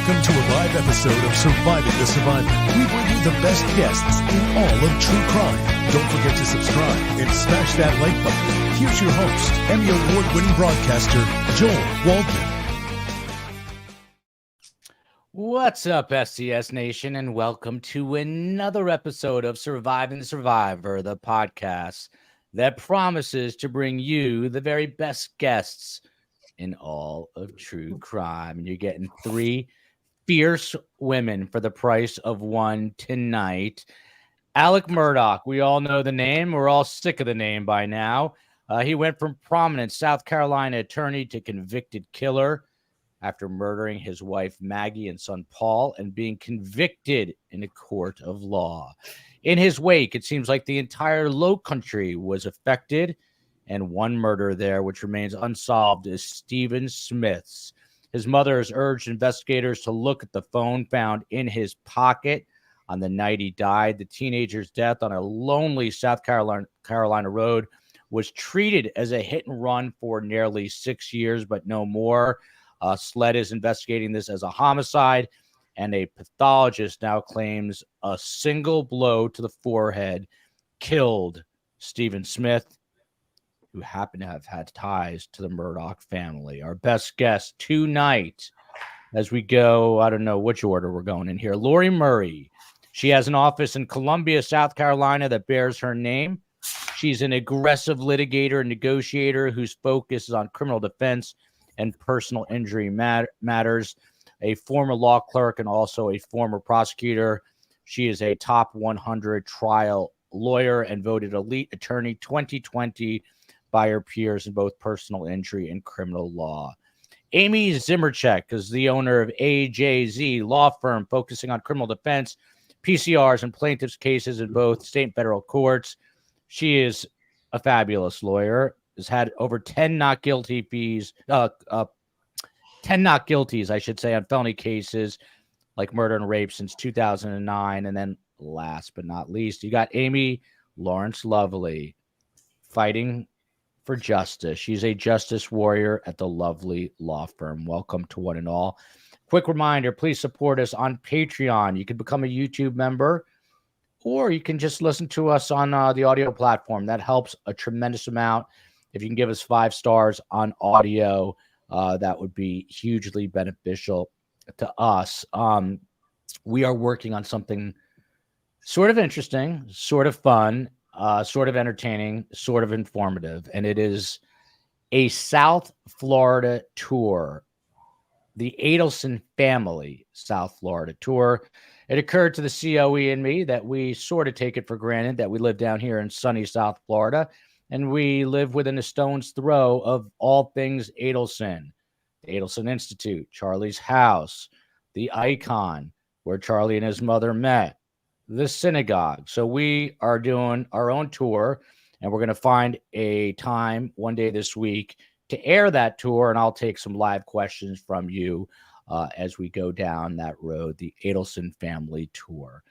Welcome to a live episode of Surviving the Survivor. We bring you the best guests in all of true crime. Don't forget to subscribe and smash that like button. Here's your host, Emmy Award-winning broadcaster, Joel Waldman. What's up, SCS Nation, and welcome to another episode of Surviving the Survivor, the podcast that promises to bring you the very best guests in all of true crime. And you're getting three fierce women for the price of one tonight. Alec Murdaugh, we all know the name. We're all sick of the name by now. He went from prominent South Carolina attorney to convicted killer after murdering his wife Maggie and son Paul and being convicted in a court of law. In his wake, it seems like the entire Low Country was affected, and one murder there, which remains unsolved, is Stephen Smith's. His mother has urged investigators to look at the phone found in his pocket on the night he died. The teenager's death on a lonely South Carolina road was treated as a hit and run for nearly 6 years, but no more. SLED is investigating this as a homicide, and a pathologist now claims a single blow to the forehead killed Stephen Smith, who happened to have had ties to the Murdoch family. Our best guest tonight, as we go, I don't know which order we're going in here, Lori Murray. She has an office in Columbia, South Carolina that bears her name. She's an aggressive litigator and negotiator whose focus is on criminal defense and personal injury matters. A former law clerk and also a former prosecutor. She is a top 100 trial lawyer and voted Elite Attorney 2020 by her peers in both personal injury and criminal law. Amy Zimmercheck is the owner of AJZ Law Firm, focusing on criminal defense, PCRs, and plaintiffs' cases in both state and federal courts. She is a fabulous lawyer, has had over 10 not guilties, I should say, on felony cases like murder and rape since 2009. And then last but not least, you got Amy Lawrence Lovely fighting for justice. She's a justice warrior at the Lovely Law Firm. Welcome to one and all. Quick reminder, please support us on Patreon. You can become a YouTube member, or you can just listen to us on the audio platform. That helps a tremendous amount. If you can give us 5 stars on audio, that would be hugely beneficial to us. We are working on something sort of interesting, sort of fun, sort of entertaining, sort of informative, and it is a South Florida tour, the Adelson family South Florida tour. It occurred to the COE and me that we sort of take it for granted that we live down here in sunny South Florida, and we live within a stone's throw of all things Adelson. The Adelson Institute, Charlie's house, the Icon, where Charlie and his mother met, the synagogue. So we are doing our own tour, and we're going to find a time one day this week to air that tour, and I'll take some live questions from you as we go down that road, the Adelson family tour.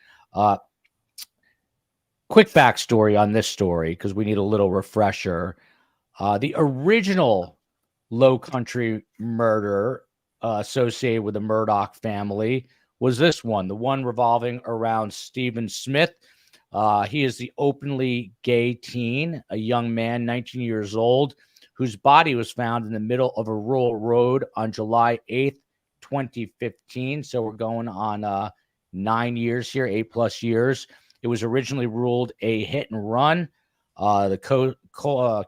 Quick backstory on this story, because we need a little refresher. The original Low Country murder associated with the Murdoch family was this one, the one revolving around Stephen Smith. He is the openly gay teen, a young man, 19 years old, whose body was found in the middle of a rural road on July 8th, 2015. So we're going on 9 years here, 8+ years. It was originally ruled a hit and run. The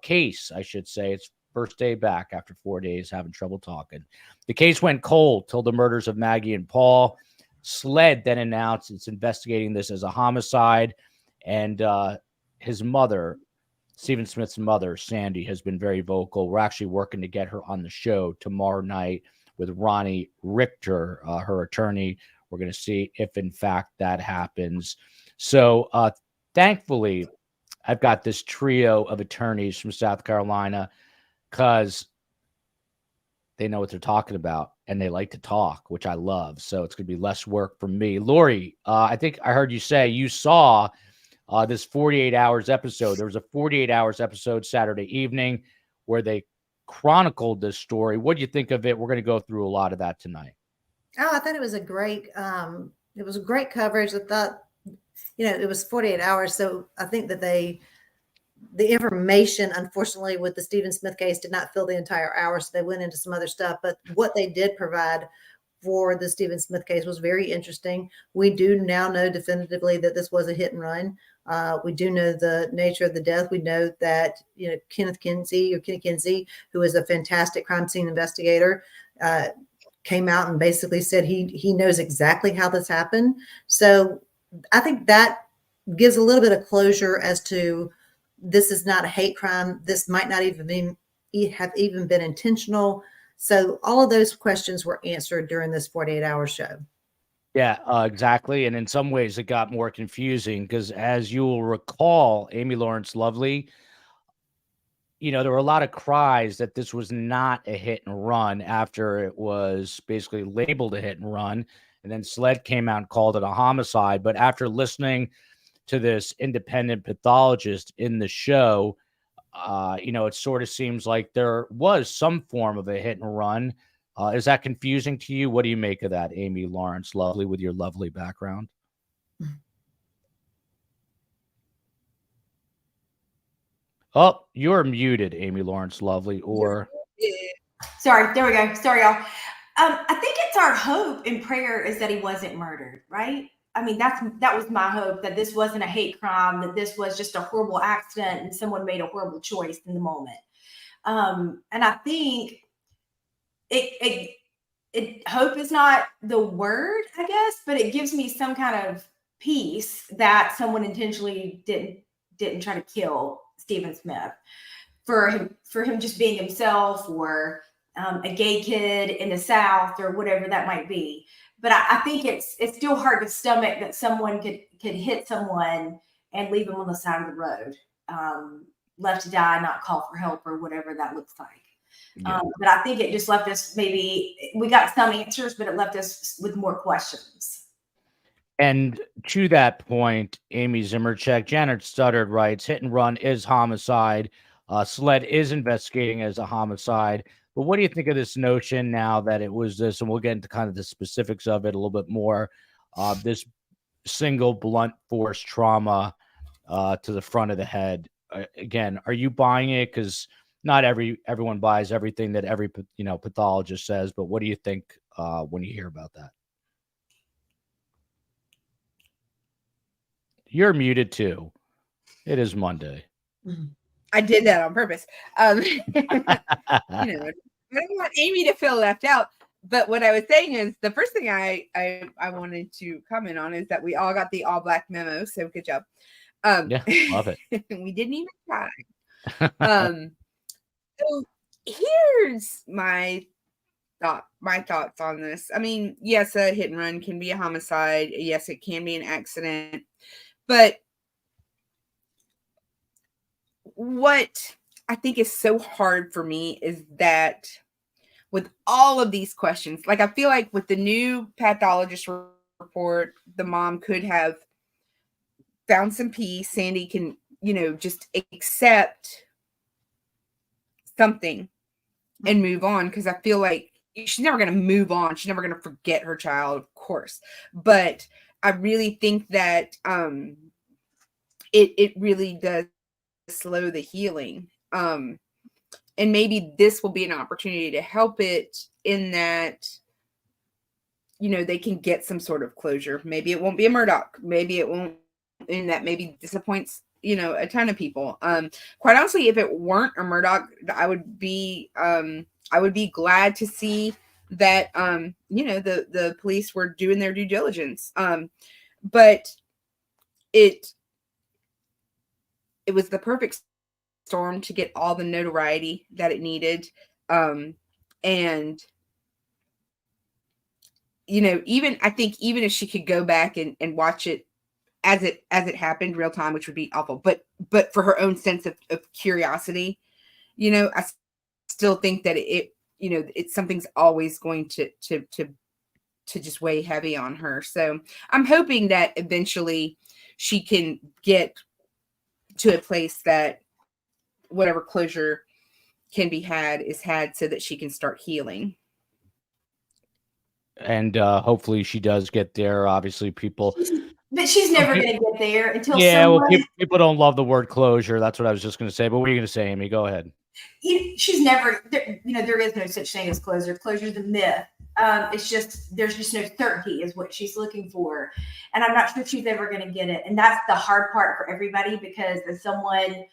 case, I should say, it's first day back after 4 days having trouble talking. The case went cold till the murders of Maggie and Paul. SLED then announced it's investigating this as a homicide, and his mother, Stephen Smith's mother, Sandy, has been very vocal. We're actually working to get her on the show tomorrow night with Ronnie Richter, her attorney. We're going to see if, in fact, that happens. So, thankfully, I've got this trio of attorneys from South Carolina because they know what they're talking about and they like to talk, which I love. So it's going to be less work for me. Lori, I think I heard you say you saw this 48 Hours episode. There was a 48 Hours episode Saturday evening where they chronicled this story. What do you think of it? We're going to go through a lot of that tonight. Oh, I thought it was a great coverage. I thought, it was 48 hours. So I think that the information, unfortunately, with the Stephen Smith case did not fill the entire hour. So they went into some other stuff, but what they did provide for the Stephen Smith case was very interesting. We do now know definitively that this was a hit and run. We do know the nature of the death. We know that, Kenny Kinsey, who is a fantastic crime scene investigator, came out and basically said he knows exactly how this happened. So I think that gives a little bit of closure as to this is not a hate crime. This might not even have even been intentional. So all of those questions were answered during this 48-hour show. Yeah, exactly. And in some ways, it got more confusing because, as you will recall, Amy Lawrence Lovely, there were a lot of cries that this was not a hit and run after it was basically labeled a hit and run. And then SLED came out and called it a homicide. But after listening to this independent pathologist in the show, it sort of seems like there was some form of a hit and run. Is that confusing to you? What do you make of that, Amy Lawrence Lovely, with your lovely background? Oh, you're muted, Amy Lawrence Lovely, or... Sorry, there we go. Sorry, y'all. I think it's our hope and prayer is that he wasn't murdered, right? I mean, that was my hope, that this wasn't a hate crime, that this was just a horrible accident and someone made a horrible choice in the moment. And I think hope is not the word, I guess, but it gives me some kind of peace that someone intentionally didn't try to kill Stephen Smith for him just being himself, or a gay kid in the South, or whatever that might be. But I think it's still hard to stomach that someone could hit someone and leave them on the side of the road, left to die, not call for help, or whatever that looks like. Yeah. But I think it just left us, maybe we got some answers, but it left us with more questions. And to that point, Amy Zimmercheck, Janet Studdard writes, hit and run is homicide. SLED is investigating as a homicide. But what do you think of this notion now that it was this, and we'll get into kind of the specifics of it a little bit more, this single blunt force trauma to the front of the head? Again, are you buying it? Because not everyone buys everything that every pathologist says, but what do you think when you hear about that? You're muted too. It is Monday. I did that on purpose. I don't want Amy to feel left out. But what I was saying is, the first thing I wanted to comment on is that we all got the all black memo. So good job. Yeah, love it. We didn't even try. So here's my thoughts on this. I mean, yes, a hit and run can be a homicide. Yes, it can be an accident. But what I think is so hard for me is that with all of these questions, like I feel like with the new pathologist report, the mom could have found some peace. Sandy can, just accept something and move on, because I feel like she's never going to move on. She's never going to forget her child, of course. But I really think that it really does slow the healing. And maybe this will be an opportunity to help it, in that, they can get some sort of closure. Maybe it won't be a Murdoch. Maybe it won't, and that maybe disappoints, a ton of people. Quite honestly, if it weren't a Murdoch, I would be glad to see that, the police were doing their due diligence. But it was the perfect storm to get all the notoriety that it needed. And, even if she could go back and watch it as it happened real time, which would be awful, but for her own sense of curiosity, I still think that it's something's always going to just weigh heavy on her. So I'm hoping that eventually she can get to a place that whatever closure can be had is had, so that she can start healing. And hopefully she does get there. Obviously, people. But she's never going to get there until Yeah, well, someone. people don't love the word closure. That's what I was just going to say. But what are you going to say, Amy? Go ahead. She's never, there is no such thing as closure. Closure is a myth. It's just, there's just no certainty is what she's looking for. And I'm not sure she's ever going to get it. And that's the hard part for everybody, because as someone,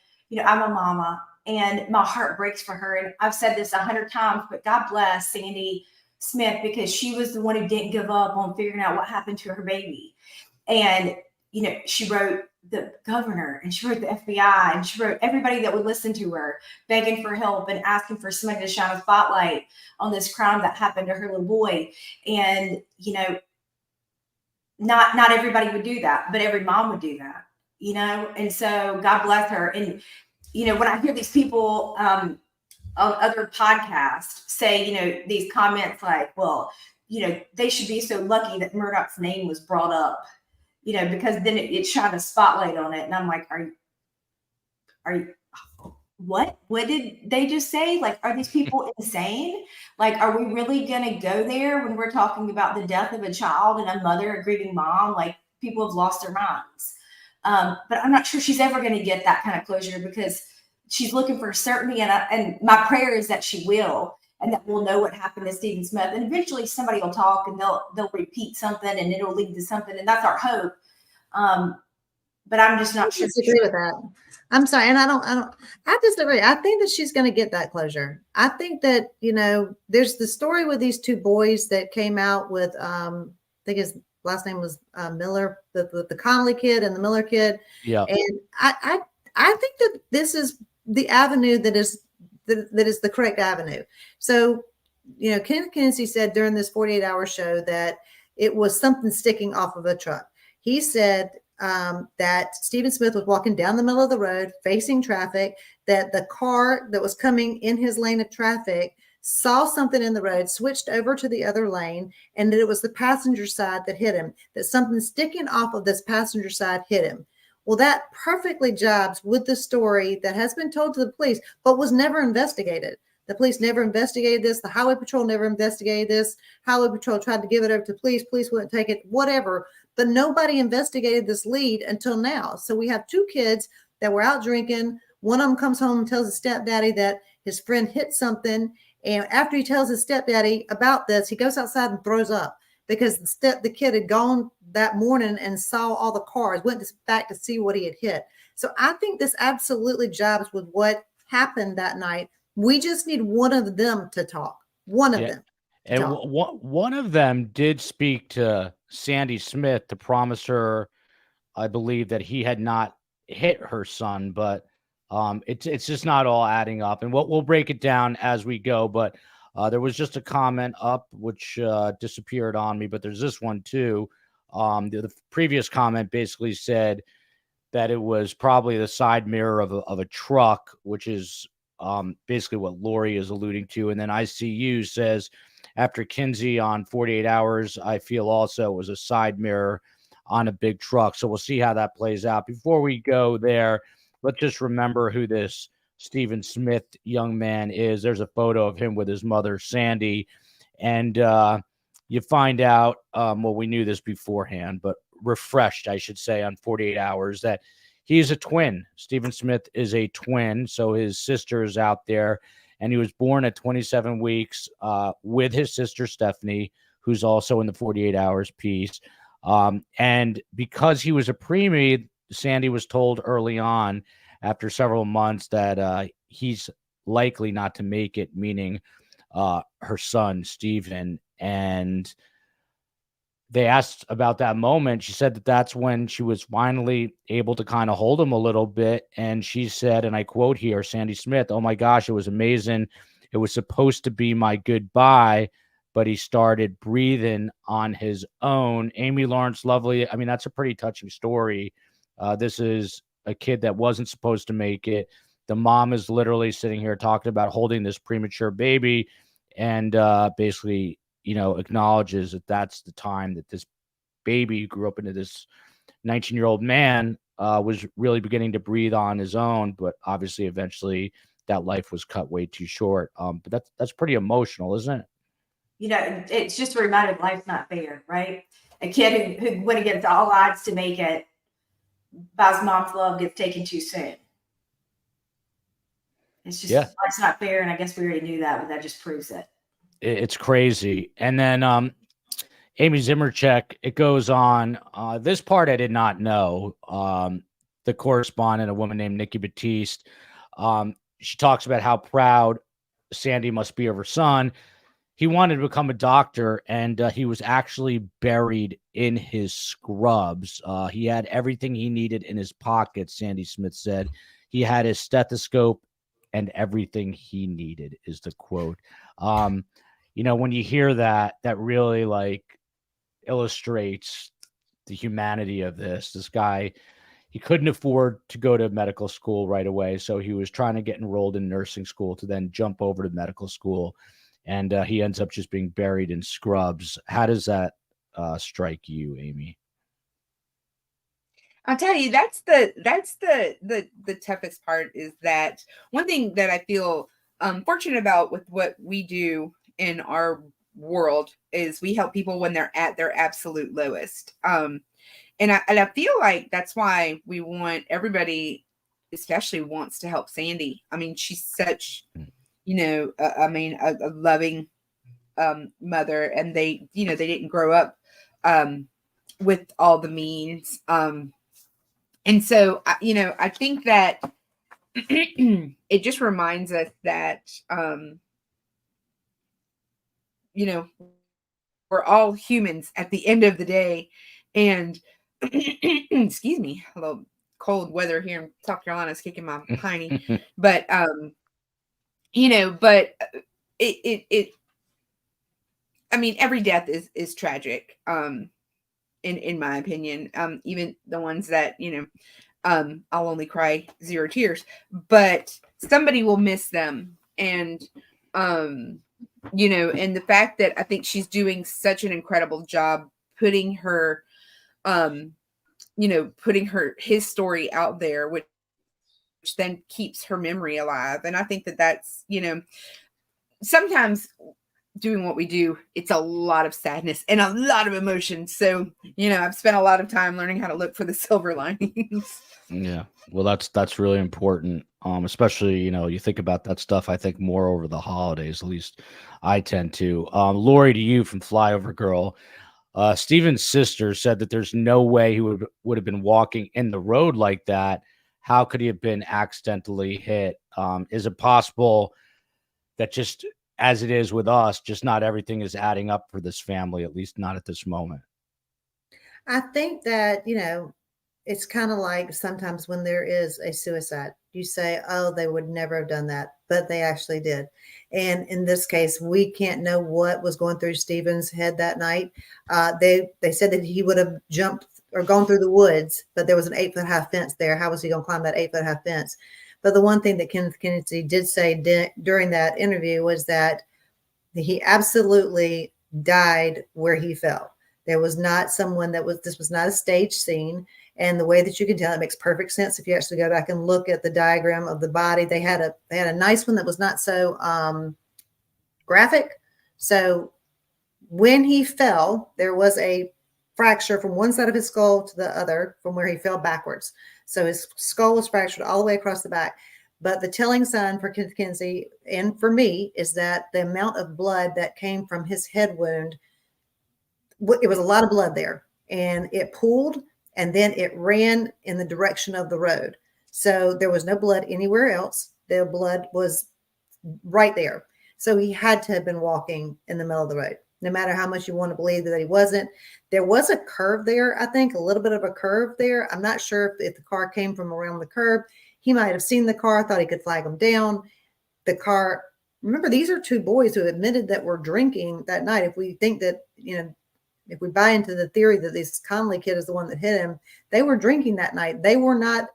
I'm a mama and my heart breaks for her. And I've said this 100 times, but God bless Sandy Smith, because she was the one who didn't give up on figuring out what happened to her baby. And, she wrote the governor and she wrote the FBI and she wrote everybody that would listen to her, begging for help and asking for somebody to shine a spotlight on this crime that happened to her little boy. And, not everybody would do that, but every mom would do that, and so God bless her. And, when I hear these people on other podcasts say, these comments like, well, they should be so lucky that Murdoch's name was brought up, because then it shot a spotlight on it. And I'm like, are you, what did they just say? Like, are these people insane? Like, are we really going to go there when we're talking about the death of a child and a mother, a grieving mom? Like, people have lost their minds. But I'm not sure she's ever going to get that kind of closure, because she's looking for certainty. And my prayer is that she will, and that we'll know what happened to Stephen Smith. And eventually somebody will talk and they'll repeat something and it'll lead to something. And that's our hope. But I'm just not sure. I disagree with that. I'm sorry. And I disagree. I think that she's going to get that closure. I think that, there's the story with these two boys that came out with, I think his last name was Miller, the Connelly kid and the Miller kid. Yeah. And I think that this is the avenue that is the correct avenue. So, Ken Kinsey said during this 48-hour show that it was something sticking off of a truck. He said that Stephen Smith was walking down the middle of the road facing traffic, that the car that was coming in his lane of traffic saw something in the road, switched over to the other lane, and that it was the passenger side that hit him, that something sticking off of this passenger side hit him. Well, that perfectly jibes with the story that has been told to the police, but was never investigated. The police never investigated this. The Highway Patrol never investigated this. Highway Patrol tried to give it over to police. Police wouldn't take it, whatever. But nobody investigated this lead until now. So we have two kids that were out drinking. One of them comes home and tells his stepdaddy that his friend hit something. And after he tells his stepdaddy about this, he goes outside and throws up, because the kid had gone that morning and saw all the cars, went back to see what he had hit. So I think this absolutely jibes with what happened that night. We just need one of them to talk. One of them. And one of them did speak to Sandy Smith to promise her, I believe, that he had not hit her son, but it's just not all adding up. And we'll break it down as we go. But there was just a comment up which disappeared on me, but there's this one too. The previous comment basically said that it was probably the side mirror of a truck, which is basically what Lori is alluding to. And then ICU says, after Kinsey on 48 Hours, I feel also it was a side mirror on a big truck. So we'll see how that plays out. Before we go there, let's just remember who this Stephen Smith young man is. There's a photo of him with his mother, Sandy. And you find out, well, we knew this beforehand, but refreshed, I should say, on 48 Hours, that he's a twin. Stephen Smith is a twin. So his sister is out there. And he was born at 27 weeks with his sister, Stephanie, who's also in the 48 Hours piece. And because he was a preemie, Sandy was told early on, after several months, that he's likely not to make it, meaning her son, Stephen. And they asked about that moment. She said that that's when she was finally able to kind of hold him a little bit. And she said, and I quote here, Sandy Smith, "Oh my gosh, it was amazing. It was supposed to be my goodbye, but he started breathing on his own." Amy Lawrence Lovely. I mean, that's a pretty touching story. This is a kid that wasn't supposed to make it. The mom is literally sitting here talking about holding this premature baby, and basically, acknowledges that that's the time that this baby grew up into this 19-year-old man, was really beginning to breathe on his own. But obviously, eventually, that life was cut way too short. But that's pretty emotional, isn't it? you know, it's just a reminder life's not fair, right? A kid who went against all odds to make it by his mom's love gets taken too soon. It's just, life's not fair. And I guess we already knew that, but that just proves it. It's crazy. And then Amy Zimmercheck, it goes on. This part I did not know. The correspondent, a woman named Nikki Batiste, she talks about how proud Sandy must be of her son. He wanted to become a doctor, and he was actually buried in his scrubs. He had everything he needed in his pocket, Sandy Smith said. He had his stethoscope and everything he needed, is the quote. You know, when you hear that, that really like illustrates the humanity of this guy. He couldn't afford to go to medical school right away, so he was trying to get enrolled in nursing school to then jump over to medical school, and he ends up just being buried in scrubs. How does that strike you, Amy? I'll tell you, that's the toughest part, is that one thing that I feel fortunate about with what we do in our world is we help people when they're at their absolute lowest. And I feel like that's why we want everybody, especially wants to help Sandy. I mean, she's such, you know, a loving mother, and they didn't grow up with all the means. And so, you know, I think that it just reminds us that, you know, we're all humans at the end of the day. And excuse me, a little cold weather here in South Carolina is kicking my piney. But, you know, but I mean, every death is tragic. In my opinion, even the ones that, you know, I'll only cry 0 tears, but somebody will miss them. And, you know, and the fact that I think she's doing such an incredible job putting her, you know, putting his story out there, which then keeps her memory alive. And I think that that's, you know, sometimes doing what we do, it's a lot of sadness and a lot of emotion. So, you know, I've spent a lot of time learning how to look for the silver linings. Yeah. Well, that's really important. Especially, you know, you think about that stuff, I think more over the holidays, at least I tend to. Lori, to you from Flyover Girl, Stephen's sister said that there's no way he would have been walking in the road like that. How could he have been accidentally hit? Is it possible that just as it is with us, just not everything is adding up for this family, at least not at this moment? I think that, you know, it's kind of like sometimes when there is a suicide, you say, oh, they would never have done that, but they actually did. And in this case, we can't know what was going through Stephen's head that night. They said that he would have jumped or gone through the woods, but there was an 8-foot-high fence there. How was he going to climb that 8-foot-high fence? But the one thing that Kenneth Kennedy did say during that interview was that he absolutely died where he fell. There was not someone this was not a stage scene. And the way that you can tell, it makes perfect sense if you actually go back and look at the diagram of the body. They had a nice one that was not so graphic. So when he fell, there was a fracture from one side of his skull to the other from where he fell backwards. So his skull was fractured all the way across the back. But the telling sign for Kenneth Kinsey and for me is that the amount of blood that came from his head wound, it was a lot of blood there, and it pooled and then it ran in the direction of the road. So there was no blood anywhere else. The blood was right there. So he had to have been walking in the middle of the road, no matter how much you want to believe that he wasn't. There was a curve there, I think, a little bit of a curve there. I'm not sure if the car came from around the curb. He might have seen the car, thought he could flag him down. The car, remember, these are 2 boys who admitted that were drinking that night. If we think that, you know, if we buy into the theory that this Connelly kid is the one that hit him, they were drinking that night. They were not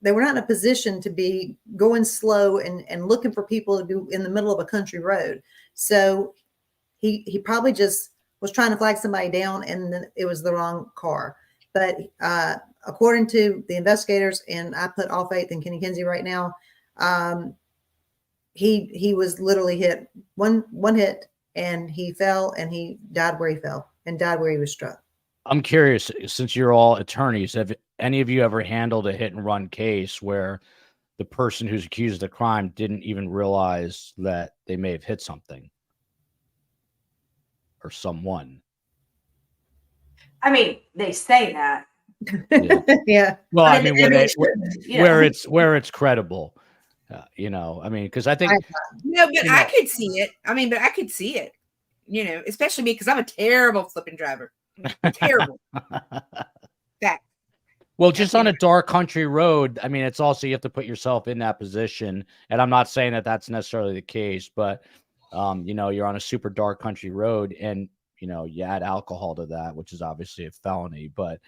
in a position to be going slow and looking for people to be in the middle of a country road. So he probably just was trying to flag somebody down, and then it was the wrong car. But according to the investigators, and I put all faith in Kenny Kinsey right now, he was literally hit one hit and he fell and he died where he fell and died where he was struck. I'm curious, since you're all attorneys, have any of you ever handled a hit and run case where the person who's accused of the crime didn't even realize that they may have hit something or someone? I mean, they say that. Yeah. Yeah. Well, I And mean, they where really where it's credible, you know. I mean, because I think No, but you I know- could see it. I mean, but I could see it, you know, especially me because I'm a terrible flipping driver. Terrible. Fact. well, just on a dark country road. I mean, it's also, you have to put yourself in that position, and I'm not saying that that's necessarily the case, but you know, you're on a super dark country road, and you know, you add alcohol to that, which is obviously a felony, but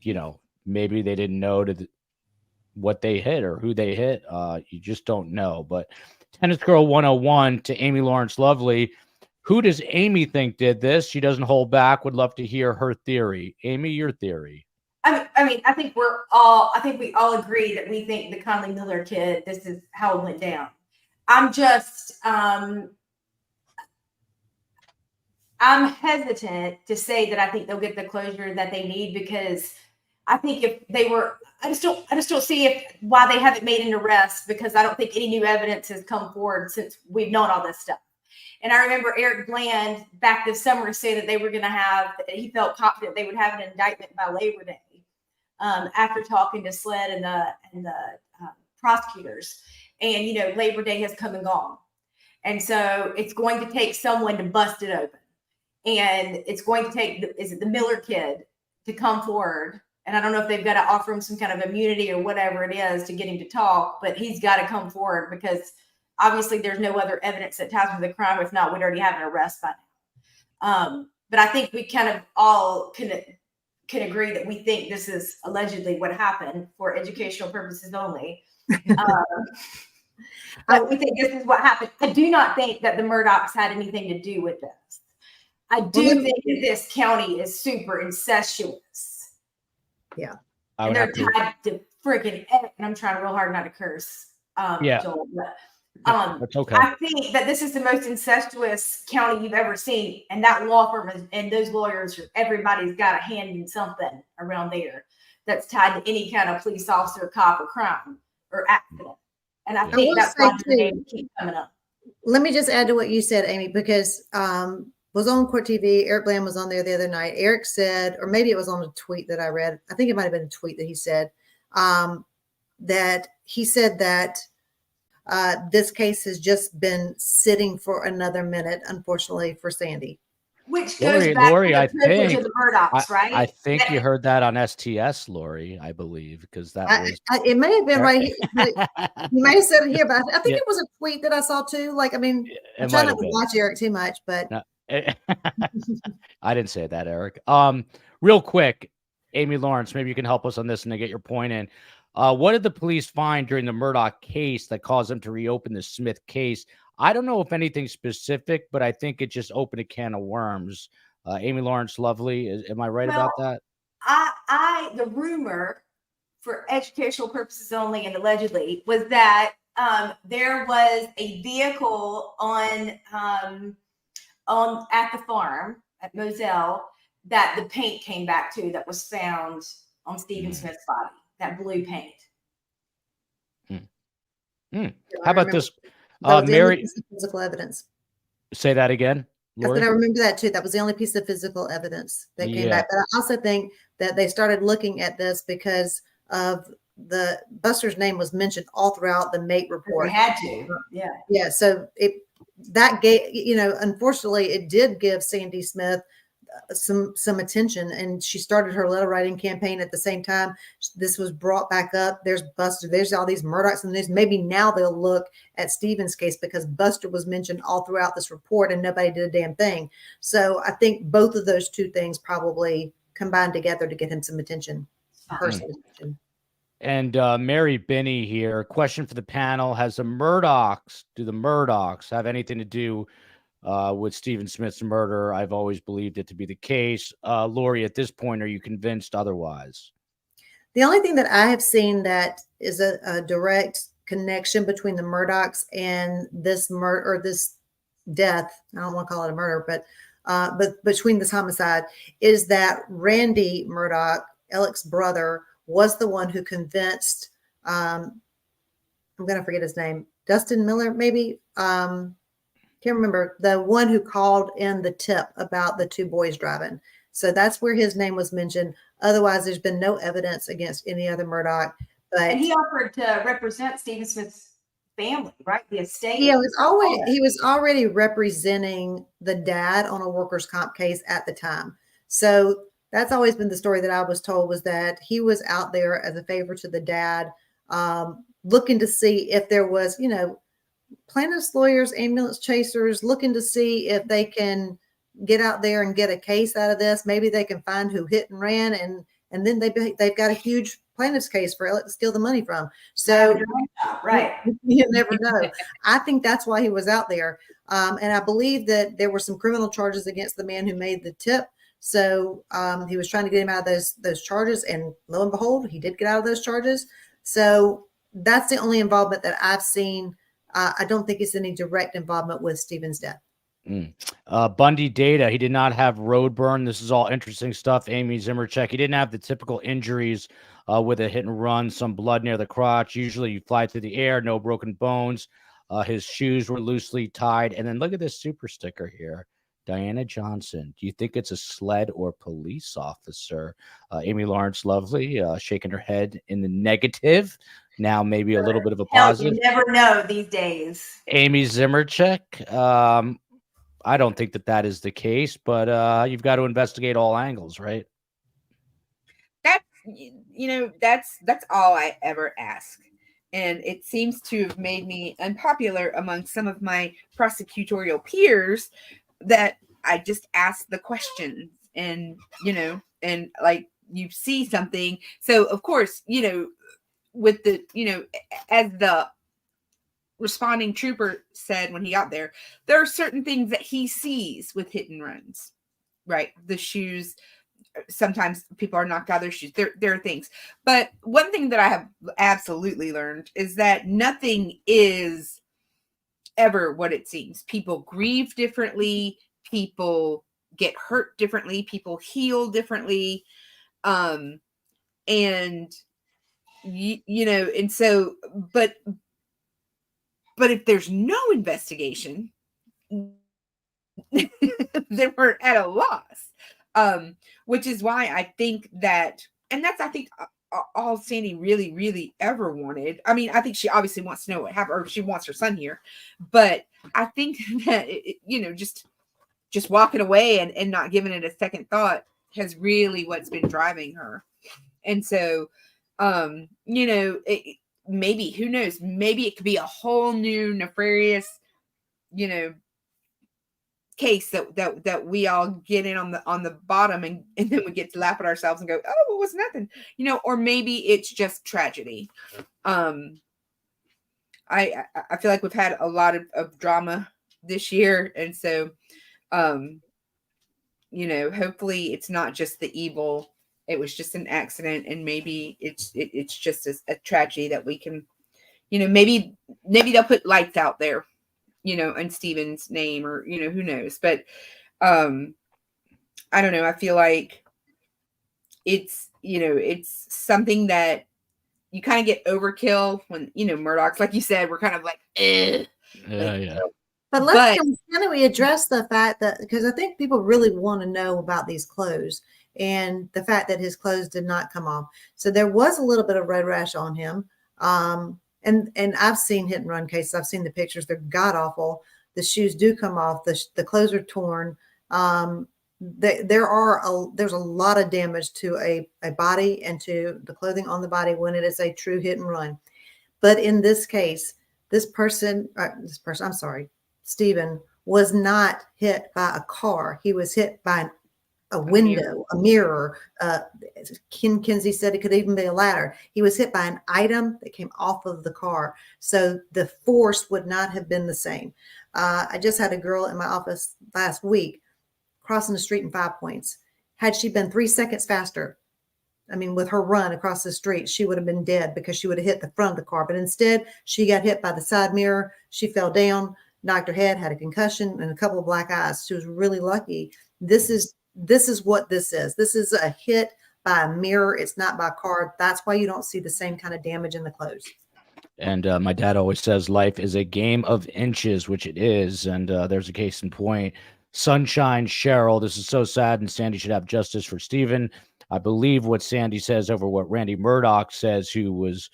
you know, maybe they didn't know what they hit or who they hit. You just don't know. But Tennis Girl 101 to Amy Lawrence Lovely. Who does Amy think did this? She doesn't hold back. Would love to hear her theory. Amy, your theory. I mean, I think we all agree that we think the Conley Miller kid, this is how it went down. I'm just, I'm hesitant to say that I think they'll get the closure that they need, because I think if they were, I just don't see why they haven't made an arrest, because I don't think any new evidence has come forward since we've known all this stuff. And I remember Eric Bland back this summer say that they were going to have, he felt confident they would have an indictment by Labor Day, after talking to SLED and the prosecutors. And, you know, Labor Day has come and gone. And so it's going to take someone to bust it open. And it's going to take, is it the Miller kid to come forward? And I don't know if they've got to offer him some kind of immunity or whatever it is to get him to talk, but he's got to come forward, because obviously there's no other evidence that ties to the crime. If not, we'd already have an arrest by now. But I think we kind of all can agree that we think this is allegedly what happened for educational purposes only. But we think this is what happened. I do not think that the Murdochs had anything to do with this. I do think that this county is super incestuous. Yeah. And they're tied to freaking, and I'm trying real hard not to curse. Yeah. Joel, but, that's okay. I think that this is the most incestuous county you've ever seen. And that law firm and those lawyers, everybody's got a hand in something around there that's tied to any kind of police officer, cop, or crime or accident. And I think that's why the name keeps coming up. Let me just add to what you said, Amy, because was on Court TV. Eric Bland was on there the other night. Eric said, or maybe it was on a tweet that I read. I think it might have been a tweet that he said that this case has just been sitting for another minute, unfortunately, for Sandy. Which goes back to the privilege of the Murdochs, right? I think you heard that on STS, Lori, I believe, because that was. It may have been right here. You may have said it here, but I think it was a tweet that I saw too. Like, I mean, I'm trying not to watch Eric too much, but. No. I didn't say that, Eric. Real quick, Amy Lawrence, maybe you can help us on this and to get your point in. What did the police find during the Murdoch case that caused them to reopen the Smith case? I don't know if anything specific, but I think it just opened a can of worms. Amy Lawrence Lovely, am I right about that? The rumor, for educational purposes only and allegedly, was that there was a vehicle on at the farm at Moselle that the paint came back to that was found on Stephen Smith's body, that blue paint. How about this? Mary, physical evidence. Say that again, Lori? I remember that too. That was the only piece of physical evidence that came back. But I also think that they started looking at this because of the Buster's name was mentioned all throughout the mate report. They had to, yeah. So that gave, you know, unfortunately, it did give Sandy Smith some attention, and she started her letter writing campaign at the same time. This was brought back up. There's Buster, there's all these Murdochs in the news. Maybe now they'll look at Stephen's case because Buster was mentioned all throughout this report and nobody did a damn thing. So I think both of those two things probably combined together to get him some attention, personal attention. And Mary Binney here, question for the panel: do the Murdochs have anything to do with Stephen Smith's murder? I've always believed it to be the case. Lori, at this point, are you convinced otherwise? The only thing that I have seen that is a direct connection between the Murdochs and this murder or this death, I don't want to call it a murder, but between this homicide, is that Randy Murdoch, Alec's brother, was the one who convinced, I'm going to forget his name, Dustin Miller, maybe. Can't remember, the one who called in the tip about the two boys driving. So that's where his name was mentioned. Otherwise, there's been no evidence against any other Murdoch. But And he offered to represent Stephen Smith's family, right? The estate. he was already representing the dad on a workers' comp case at the time. So that's always been the story that I was told, was that he was out there as a favor to the dad, looking to see if there was, plaintiffs' lawyers, ambulance chasers, looking to see if they can get out there and get a case out of this. Maybe they can find who hit and ran, and then they've got a huge plaintiff's case for Alec to steal the money from. So right, you never know. I think that's why he was out there, and I believe that there were some criminal charges against the man who made the tip. So he was trying to get him out of those charges, and lo and behold, he did get out of those charges. So that's the only involvement that I've seen. I don't think it's any direct involvement with Stephen's death. Bundy data. He did not have road burn. This is all interesting stuff. Amy Zimmercheck. He didn't have the typical injuries with a hit and run, some blood near the crotch. Usually you fly through the air, no broken bones. His shoes were loosely tied. And then look at this super sticker here. Diana Johnson. Do you think it's a sled or police officer? Amy Lawrence Lovely shaking her head in the negative. Now maybe a little bit of a positive. You never know these days. Amy Zimmercheck. I don't think that is the case, but you've got to investigate all angles, right? That's all I ever ask. And it seems to have made me unpopular among some of my prosecutorial peers that I just ask the questions, and, and like you see something. So of course, with the, as the responding trooper said when he got there are certain things that he sees with hit and runs, right? The shoes, sometimes people are knocked out of their shoes. There are things. But one thing that I have absolutely learned is that nothing is ever what it seems. People grieve differently. People get hurt differently. People heal differently. And and so, but if there's no investigation, then we're at a loss. Which is why I think that, and that's, I think, all Sandy really, really ever wanted. I mean, I think she obviously wants to know what happened, or she wants her son here. But I think that, just walking away and not giving it a second thought has really what's been driving her. And so, maybe, who knows, maybe it could be a whole new nefarious, case that we all get in on the bottom, and then we get to laugh at ourselves and go, oh, it was nothing, or maybe it's just tragedy. I feel like we've had a lot of drama this year, and so hopefully it's not just the evil. It was just an accident, and maybe it's just a tragedy that we can, maybe they'll put lights out there, in Stephen's name, or, who knows. But I don't know. I feel like it's something that you kind of get overkill when, Murdoch's, like you said, we're kind of like, Yeah. But can we address the fact that, because I think people really want to know about these clothes, and the fact that his clothes did not come off. So there was a little bit of road rash on him. And I've seen hit and run cases. I've seen the pictures. They're god awful. The shoes do come off. The clothes are torn. There's a lot of damage to a body and to the clothing on the body when it is a true hit and run. But in this case, Stephen was not hit by a car. He was hit by a window, a mirror. Ken Kinsey said it could even be a ladder. He was hit by an item that came off of the car. So the force would not have been the same. I just had a girl in my office last week crossing the street in 5 Points. Had she been 3 seconds faster, with her run across the street, she would have been dead because she would have hit the front of the car. But instead, she got hit by the side mirror. She fell down. knocked her head, had a concussion, and a couple of black eyes. She was really lucky. This is what this is. This is a hit by a mirror. It's not by a car. That's why you don't see the same kind of damage in the clothes. And my dad always says life is a game of inches, which it is. And there's a case in point. Sunshine Cheryl, this is so sad, and Sandy should have justice for Stephen. I believe what Sandy says over what Randy Murdoch says, who was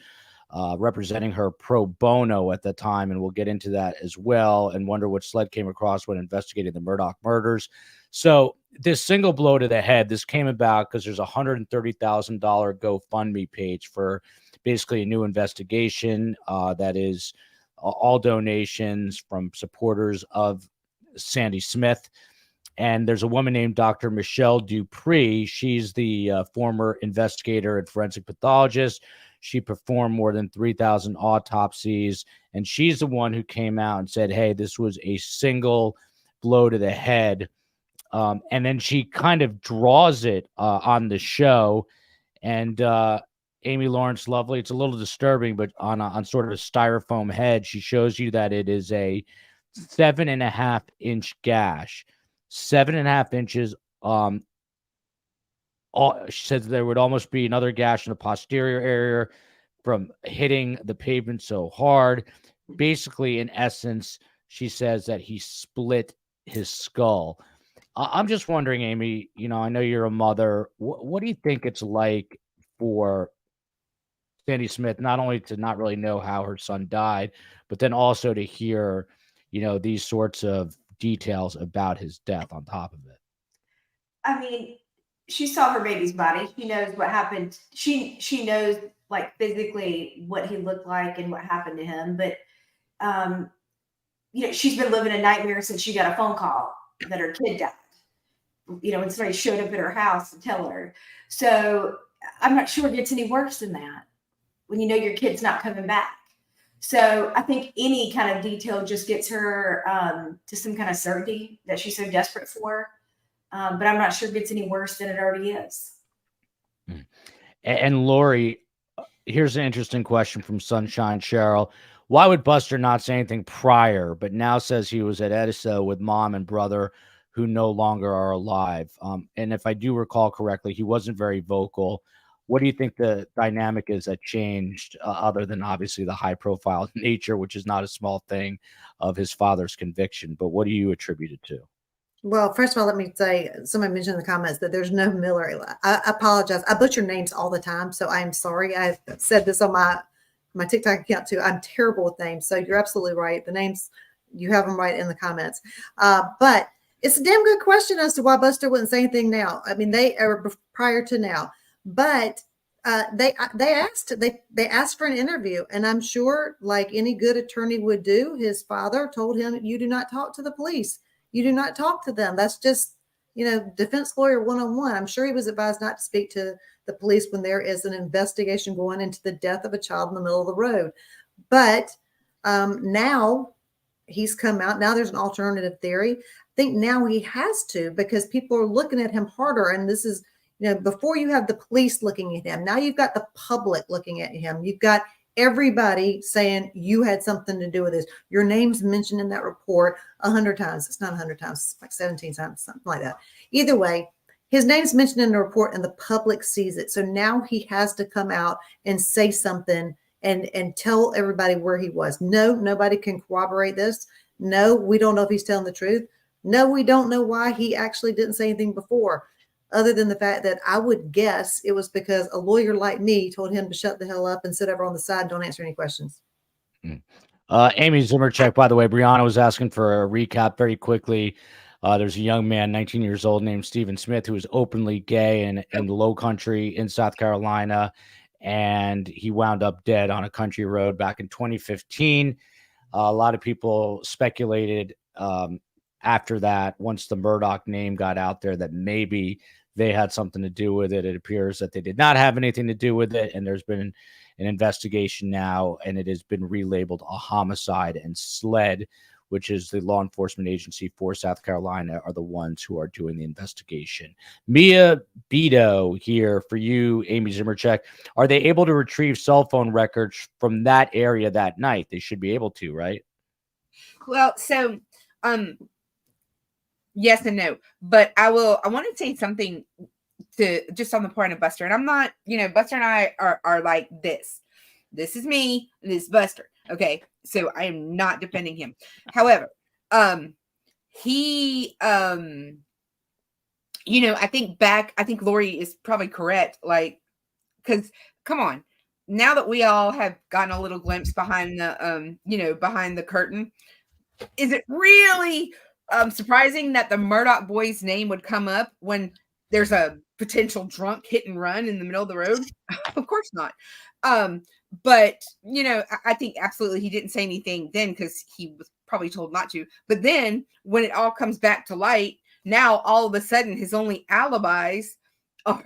representing her pro bono at the time, and we'll get into that as well, and wonder what SLED came across when investigating the Murdoch murders. So this single blow to the head, this came about because there's a $130,000 GoFundMe page for basically a new investigation that is all donations from supporters of Sandy Smith. And there's a woman named Dr. Michelle Dupree. She's the former investigator and forensic pathologist. She performed more than 3,000 autopsies. And she's the one who came out and said, hey, this was a single blow to the head. And then she kind of draws it on the show. And Amy Lawrence Lovely, it's a little disturbing, but on sort of a styrofoam head, she shows you that it is a 7.5-inch gash. 7.5 inches. She said there would almost be another gash in the posterior area from hitting the pavement so hard. Basically, in essence, she says that he split his skull. I'm just wondering, Amy, I know you're a mother. What do you think it's like for Sandy Smith, not only to not really know how her son died, but then also to hear, these sorts of details about his death on top of it? I mean, she saw her baby's body. She knows what happened. She knows, like, physically what he looked like and what happened to him. But, she's been living a nightmare since she got a phone call that her kid died. When somebody showed up at her house to tell her. So I'm not sure it gets any worse than that when your kid's not coming back. So I think any kind of detail just gets her to some kind of certainty that she's so desperate for. But I'm not sure it gets any worse than it already is. And Lori, here's an interesting question from Sunshine Cheryl. Why would Buster not say anything prior, but now says he was at Edison with mom and brother who no longer are alive? And if I do recall correctly, he wasn't very vocal. What do you think the dynamic is that changed, other than obviously the high profile nature, which is not a small thing, of his father's conviction? But what do you attribute it to? Well, first of all, let me say, somebody mentioned in the comments that there's no Miller. I apologize. I butcher names all the time, so I'm sorry. I've said this on my TikTok account too. I'm terrible with names, so you're absolutely right. The names, you have them right in the comments. But it's a damn good question as to why Buster wouldn't say anything now. I mean, they are prior to now, but they asked for an interview, and I'm sure, like any good attorney would do, his father told him, "You do not talk to the police. You do not talk to them. That's just, defense lawyer 101. I'm sure he was advised not to speak to the police when there is an investigation going into the death of a child in the middle of the road. But now he's come out. Now there's an alternative theory. I think now he has to, because people are looking at him harder. And this is, before you have the police looking at him, now you've got the public looking at him. You've got everybody saying you had something to do with this. Your name's mentioned in that report 100 times. It's not 100 times. It's like 17 times, something like that. Either way, his name's mentioned in the report and the public sees it. So now he has to come out and say something and tell everybody where he was. No, nobody can corroborate this. No, we don't know if he's telling the truth. No, we don't know why he actually didn't say anything before, other than the fact that I would guess it was because a lawyer like me told him to shut the hell up and sit over on the side and don't answer any questions. Amy Zimmercheck, by the way, Brianna was asking for a recap very quickly. There's a young man, 19 years old, named Stephen Smith, who is openly gay in the Low Country in South Carolina, and he wound up dead on a country road back in 2015. A lot of people speculated after that, once the Murdoch name got out there, that maybe they had something to do with it. It appears that they did not have anything to do with it, and there's been an investigation now, and it has been relabeled a homicide, and SLED, which is the law enforcement agency for South Carolina, are the ones who are doing the investigation. Mia Beto here for you, Amy Zimmercheck. Are they able to retrieve cell phone records from that area that night? They should be able to, right? Well, so yes and no, but I want to say something to just on the point of Buster. And I'm not, Buster and I are like this. This is me, and this is Buster. Okay. So I am not defending him. However, he I think Lori is probably correct. Like, because come on, now that we all have gotten a little glimpse behind the behind the curtain, is it really surprising that the Murdoch boy's name would come up when there's a potential drunk hit and run in the middle of the road? Of course not. But I think absolutely he didn't say anything then because he was probably told not to. But then when it all comes back to light, now all of a sudden his only alibis are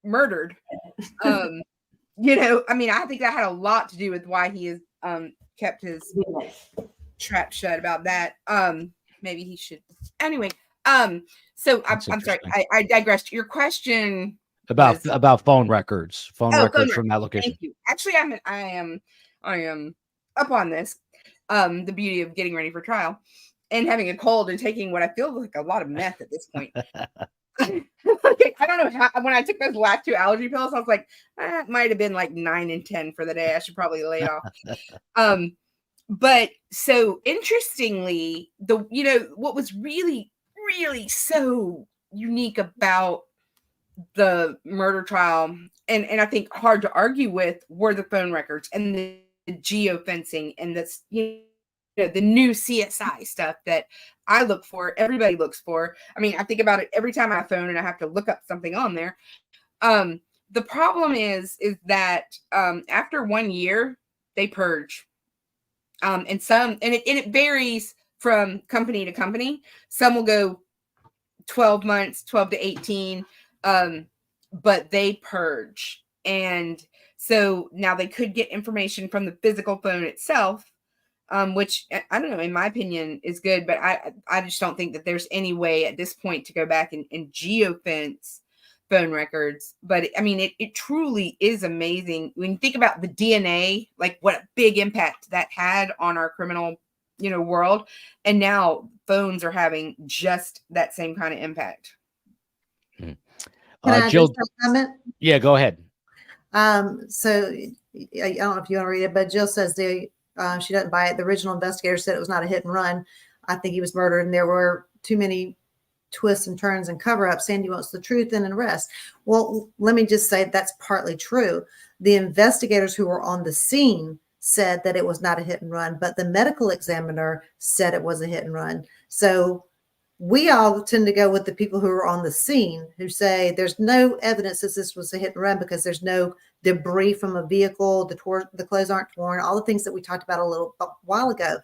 murdered. I think that had a lot to do with why he has kept his trap shut about that. Maybe he should. Anyway, so I'm sorry, I digressed. Your question about phone records, phone records from that location. Thank you. Actually, I am up on this. The beauty of getting ready for trial and having a cold and taking what I feel like a lot of meth at this point. I don't know how, when I took those last 2 allergy pills, I was like, it might have been like 9 and 10 for the day. I should probably lay it off. But so interestingly, what was really, really so unique about the murder trial, and I think hard to argue with, were the phone records and the geofencing and this, the new CSI stuff that I look for, everybody looks for. I mean, I think about it every time I phone and I have to look up something on there. The problem is that after 1 year, they purge. And it varies from company to company. Some will go 12 months, 12 to 18, but they purge. And so now they could get information from the physical phone itself, which I don't know, in my opinion, is good, but I just don't think that there's any way at this point to go back and geofence phone records. But I mean, it truly is amazing when you think about the DNA, like what a big impact that had on our criminal, world. And now phones are having just that same kind of impact. Can I Jill, just comment? Yeah, go ahead. So I don't know if you want to read it, but Jill says she doesn't buy it. The original investigator said it was not a hit and run. I think he was murdered, and there were too many twists and turns and cover up. Sandy wants the truth and an arrest. Well, let me just say that's partly true. The investigators who were on the scene said that it was not a hit and run, but the medical examiner said it was a hit and run. So we all tend to go with the people who are on the scene who say there's no evidence that this was a hit and run because there's no debris from a vehicle, the clothes aren't torn, all the things that we talked about a while ago.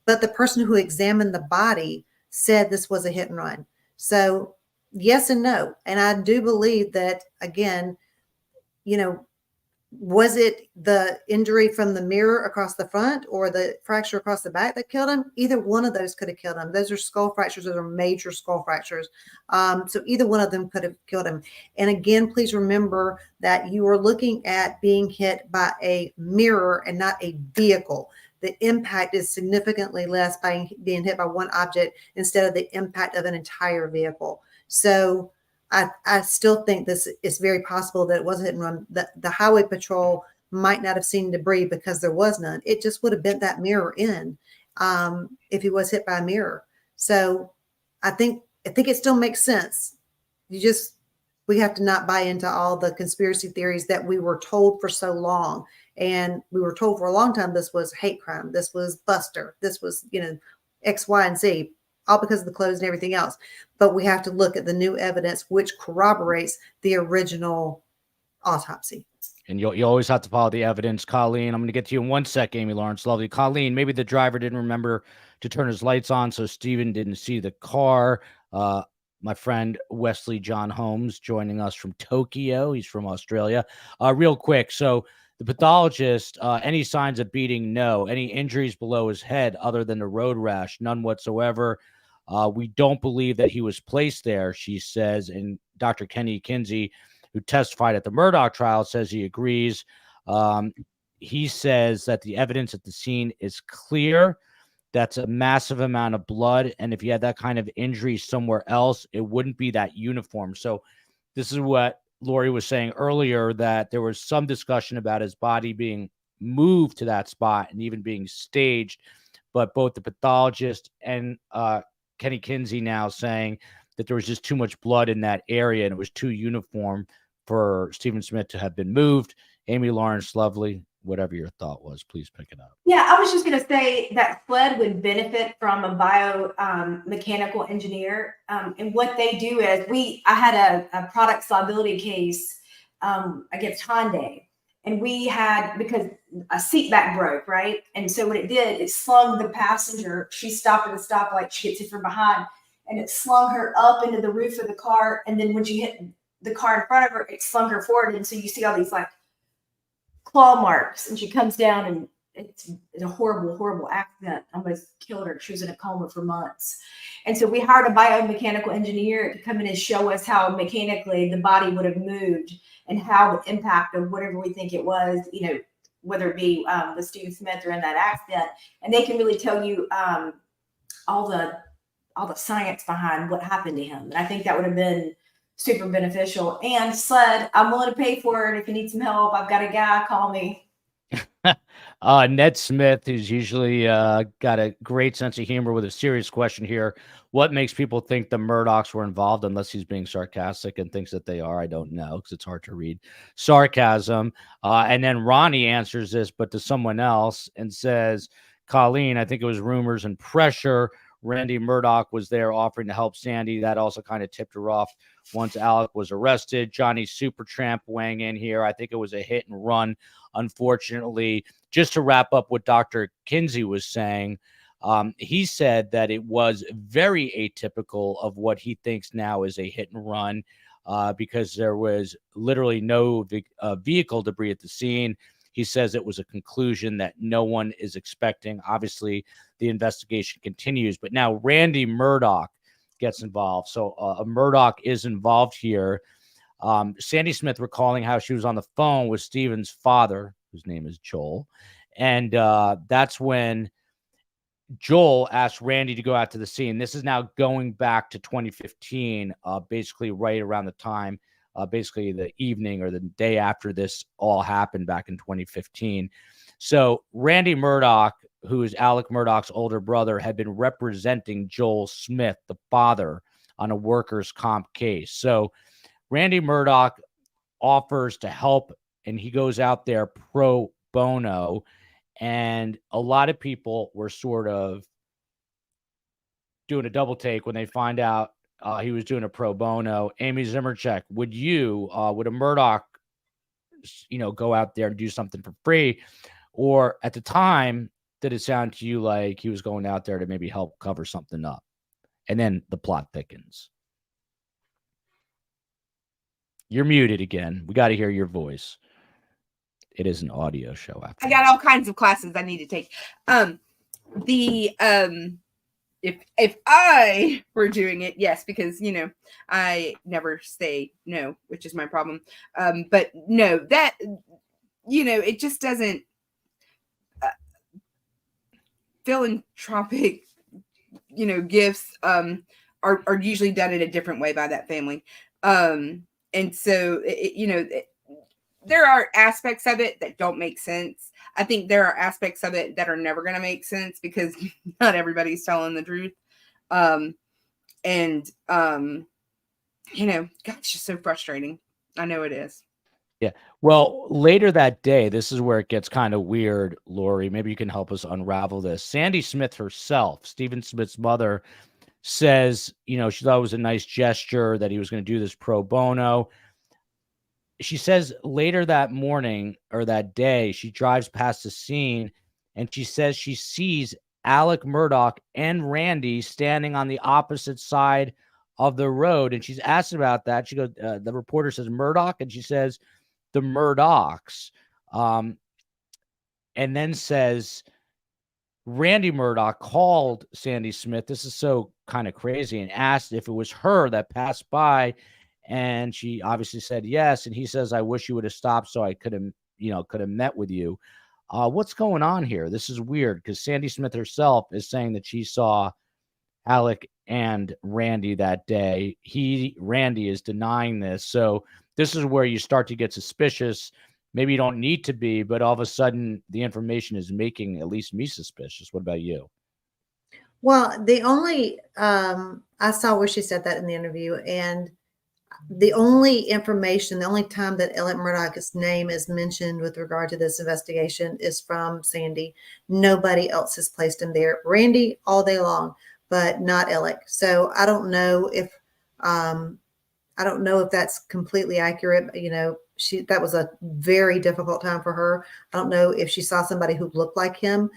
But the person who examined the body said this was a hit and run. So yes and no. And I do believe that, again, was it the injury from the mirror across the front or the fracture across the back that killed him? Either one of those could have killed him. Those are skull fractures. Those are major skull fractures. So either one of them could have killed him. And again, please remember that you are looking at being hit by a mirror and not a vehicle. The impact is significantly less by being hit by one object instead of the impact of an entire vehicle. So I still think this is very possible that it was a hit and run. That the highway patrol might not have seen debris because there was none. It just would have bent that mirror in if he was hit by a mirror. So I think it still makes sense. We have to not buy into all the conspiracy theories that we were told for so long. And we were told for a long time this was hate crime. This was Buster. This was, X, Y, and Z, all because of the clothes and everything else. But we have to look at the new evidence, which corroborates the original autopsy. And you always have to follow the evidence. Colleen, I'm going to get to you in 1 sec, Amy Lawrence. Lovely. Colleen, maybe the driver didn't remember to turn his lights on, so Stephen didn't see the car. My friend Wesley John Holmes joining us from Tokyo. He's from Australia. Real quick, so the pathologist, any signs of beating? No. Any injuries below his head other than the road rash? None whatsoever. We don't believe that he was placed there, she says. And Dr. Kenny Kinsey, who testified at the Murdoch trial, says he agrees. He says that the evidence at the scene is clear, That's a massive amount of blood. And if you had that kind of injury somewhere else, it wouldn't be that uniform. So this is what Lori was saying earlier, that there was some discussion about his body being moved to that spot and even being staged. But both the pathologist and Kenny Kinsey now saying that there was just too much blood in that area and it was too uniform for Stephen Smith to have been moved. Amy Lawrence, lovely. Whatever your thought was, please pick it up. Yeah, I was just going to say that SLED would benefit from a biomechanical engineer. And what they do is I had a product solubility case against Hyundai. And we had, because a seat back broke, right? And so what it did, it slung the passenger. She stopped at a stoplight. She gets it from behind. And it slung her up into the roof of the car. And then when she hit the car in front of her, it slung her forward. And so you see all these like claw marks, and she comes down, and it's a horrible, horrible accident. Almost killed her. She was in a coma for months. And so we hired a biomechanical engineer to come in and show us how mechanically the body would have moved and how the impact of whatever we think it was, you know, whether it be with Stephen Smith or in that accident. And they can really tell you all the science behind what happened to him. And I think that would have been super beneficial. And SLED, I'm willing to pay for it. If you need some help, I've got a guy, call me. Ned Smith, who's usually got a great sense of humor, with a serious question here. What makes people think the Murdochs were involved, unless he's being sarcastic and thinks that they are? I don't know, because it's hard to read sarcasm. And then Ronnie answers this, but to someone else, and says, Colleen, I think it was rumors and pressure. Randy Murdoch was there offering to help Sandy. That also kind of tipped her off once Alec was arrested. Johnny Supertramp weighing in here. I think it was a hit and run, unfortunately. Just to wrap up what Dr. Kinsey was saying, he said that it was very atypical of what he thinks now is a hit and run, because there was literally no vehicle debris at the scene. He says it was a conclusion that no one is expecting. Obviously, the investigation continues, but now Randy Murdoch gets involved. So a Murdoch is involved here. Sandy Smith recalling how she was on the phone with Stephen's father, whose name is Joel. And that's when Joel asked Randy to go out to the scene. This is now going back to 2015, basically right around the time, basically the evening or the day after this all happened back in 2015. So Randy Murdoch, who is Alec Murdaugh's older brother, had been representing Joel Smith, the father, on a workers' comp case. So Randy Murdoch offers to help, and he goes out there pro bono. And a lot of people were sort of doing a double take when they find out he was doing a pro bono. Amy Zimmercheck, would a Murdoch, go out there and do something for free? Or at the time, did it sound to you like he was going out there to maybe help cover something up? And then the plot thickens. You're muted again. We got to hear your voice. It is an audio show. I got all kinds of classes I need to take. If I were doing it, yes, because I never say no, which is my problem. But no, that it just doesn't. Philanthropic, gifts are usually done in a different way by that family, and so there are aspects of it that don't make sense. I think there are aspects of it that are never going to make sense because not everybody's telling the truth. God, it's just so frustrating. I know it is. Yeah. Well, later that day, this is where it gets kind of weird, Lori. Maybe you can help us unravel this. Sandy Smith herself, Stephen Smith's mother, says, she thought it was a nice gesture that he was going to do this pro bono. She says later that morning or that day, she drives past the scene and she says she sees Alec Murdaugh and Randy standing on the opposite side of the road. And she's asked about that. She goes, the reporter says Murdoch, and she says the Murdochs. And then says Randy Murdoch called Sandy Smith. This is so kind of crazy, and asked if it was her that passed by. And she obviously said yes. And he says, I wish you would have stopped so I could have met with you. What's going on here? This is weird because Sandy Smith herself is saying that she saw Alec and Randy that day. Randy is denying this. So this is where you start to get suspicious. Maybe you don't need to be, but all of a sudden the information is making at least me suspicious. What about you? Well, the only I saw where she said that in the interview, and the only information, the only time that Alec Murdaugh's name is mentioned with regard to this investigation is from Sandy. Nobody else has placed him there. Randy all day long, but not Alec. So I don't know if that's completely accurate. You know, that was a very difficult time for her. I don't know if she saw somebody who looked like him.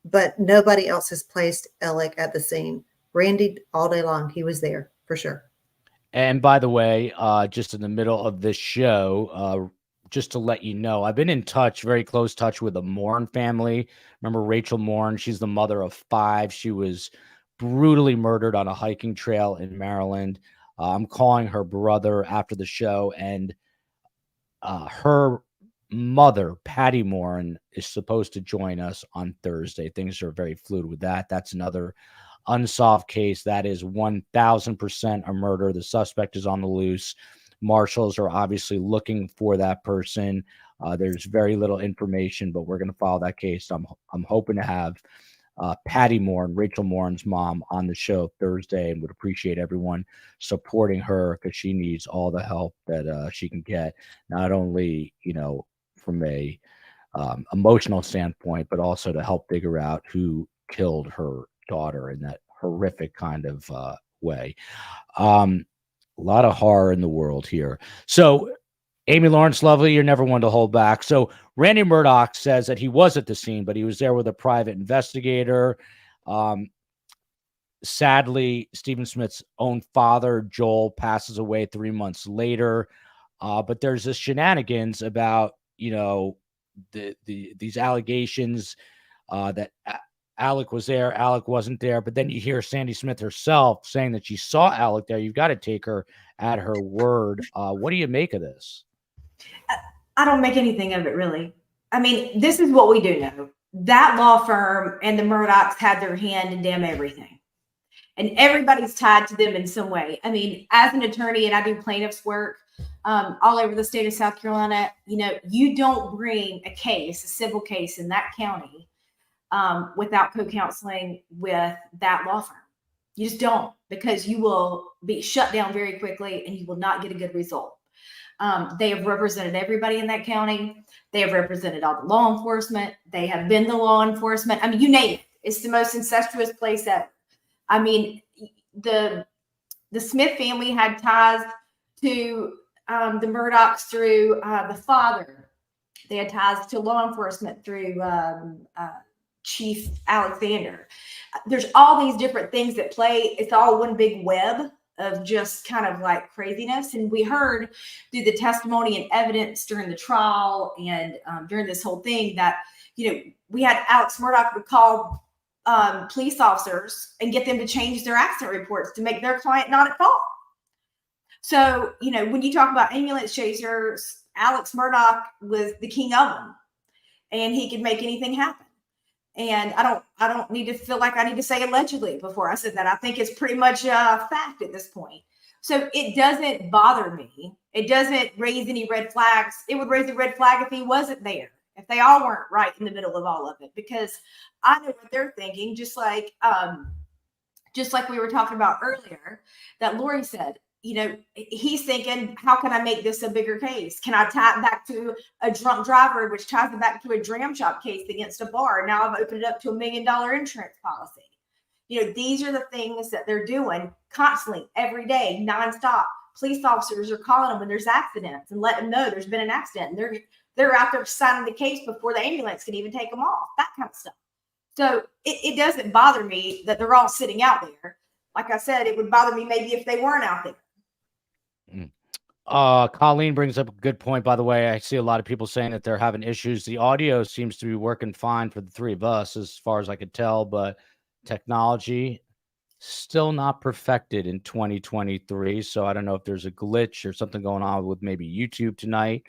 But nobody else has placed Alec at the scene. Randy all day long. He was there for sure. And by the way, just in the middle of this show, just to let you know, I've been in touch, very close touch with the Mourn family. Remember Rachel Mourn? She's the mother of 5. She was brutally murdered on a hiking trail in Maryland. I'm calling her brother after the show, and her mother, Patty Mourn, is supposed to join us on Thursday. Things are very fluid with that. That's another unsolved case. That is 1000% a murder. The suspect is on the loose. Marshals are obviously looking for that person. There's very little information, but we're going to follow that case. I'm hoping to have Patty Mourn, Rachel Mourn's mom, on the show Thursday, and would appreciate everyone supporting her because she needs all the help that she can get, not only, you know, from a emotional standpoint, but also to help figure out who killed her daughter in that horrific kind of way. A lot of horror in the world here. So Amy Lawrence Lovely, you're never one to hold back. So Randy Murdoch says that he was at the scene, but he was there with a private investigator. Sadly, Stephen Smith's own father, Joel, passes away 3 months later. But there's this shenanigans about, you know, these allegations that Alec was there, Alec wasn't there. But then you hear Sandy Smith herself saying that she saw Alec there. You've got to take her at her word. What do you make of this? I don't make anything of it, really. I mean, this is what we do know. That law firm and the Murdochs had their hand in damn everything. And everybody's tied to them in some way. I mean, as an attorney, and I do plaintiff's work all over the state of South Carolina, you know, you don't bring a case, a civil case in that county without co-counseling with that law firm. You just don't, because you will be shut down very quickly and you will not get a good result. They have represented everybody in that county. They have represented all the law enforcement. They have been the law enforcement. I mean, you name it. It's the most incestuous place ever. I mean, the Smith family had ties to the Murdochs through the father. They had ties to law enforcement through Chief Alexander. There's all these different things that play. It's all one big web of just kind of like craziness. And we heard through the testimony and evidence during the trial and during this whole thing that, you know, we had Alex Murdaugh would call police officers and get them to change their accident reports to make their client not at fault. So, you know, when you talk about ambulance chasers, Alex Murdaugh was the king of them, and he could make anything happen. And I don't need to feel like I need to say allegedly before I said that. I think it's pretty much a fact at this point. So it doesn't bother me. It doesn't raise any red flags. It would raise a red flag if he wasn't there, if they all weren't right in the middle of all of it, because I know what they're thinking. Just like we were talking about earlier, that Lori said, you know, he's thinking, how can I make this a bigger case? Can I tie it back to a drunk driver, which ties it back to a dram shop case against a bar? Now I've opened it up to $1 million insurance policy. You know, these are the things that they're doing constantly, every day, nonstop. Police officers are calling them when there's accidents and letting them know there's been an accident. And they're out there signing the case before the ambulance can even take them off, that kind of stuff. So it doesn't bother me that they're all sitting out there. Like I said, it would bother me maybe if they weren't out there. Colleen brings up a good point, by the way. I see a lot of people saying that they're having issues. The audio seems to be working fine for the three of us, as far as I could tell, but technology still not perfected in 2023. So I don't know if there's a glitch or something going on with maybe YouTube tonight,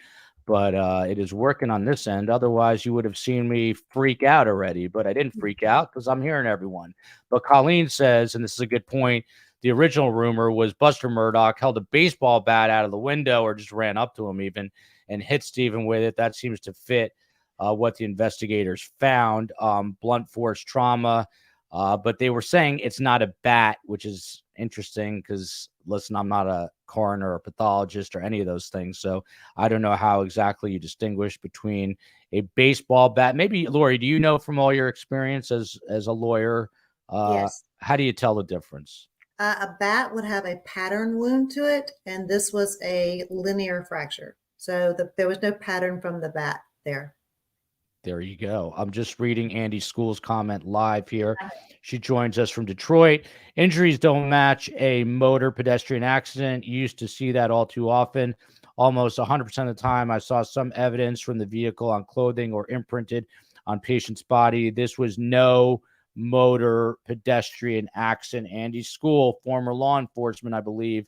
but it is working on this end. Otherwise, you would have seen me freak out already, but I didn't freak out because I'm hearing everyone. But Colleen says, and this is a good point, the original rumor was Buster Murdoch held a baseball bat out of the window or just ran up to him even and hit Stephen with it. That seems to fit what the investigators found, blunt force trauma. But they were saying it's not a bat, which is interesting because, listen, I'm not a coroner or pathologist or any of those things. So I don't know how exactly you distinguish between a baseball bat. Maybe, Lori, do you know from all your experience as a lawyer, Yes. how do you tell the difference? A bat would have a pattern wound to it, and this was a linear fracture. So there was no pattern from the bat there. There you go. I'm just reading Andy School's comment live here. She joins us from Detroit. Injuries don't match a motor pedestrian accident. You used to see that all too often. Almost 100% of the time, I saw some evidence from the vehicle on clothing or imprinted on patient's body. This was no motor pedestrian accident. Andy School, former law enforcement, I believe,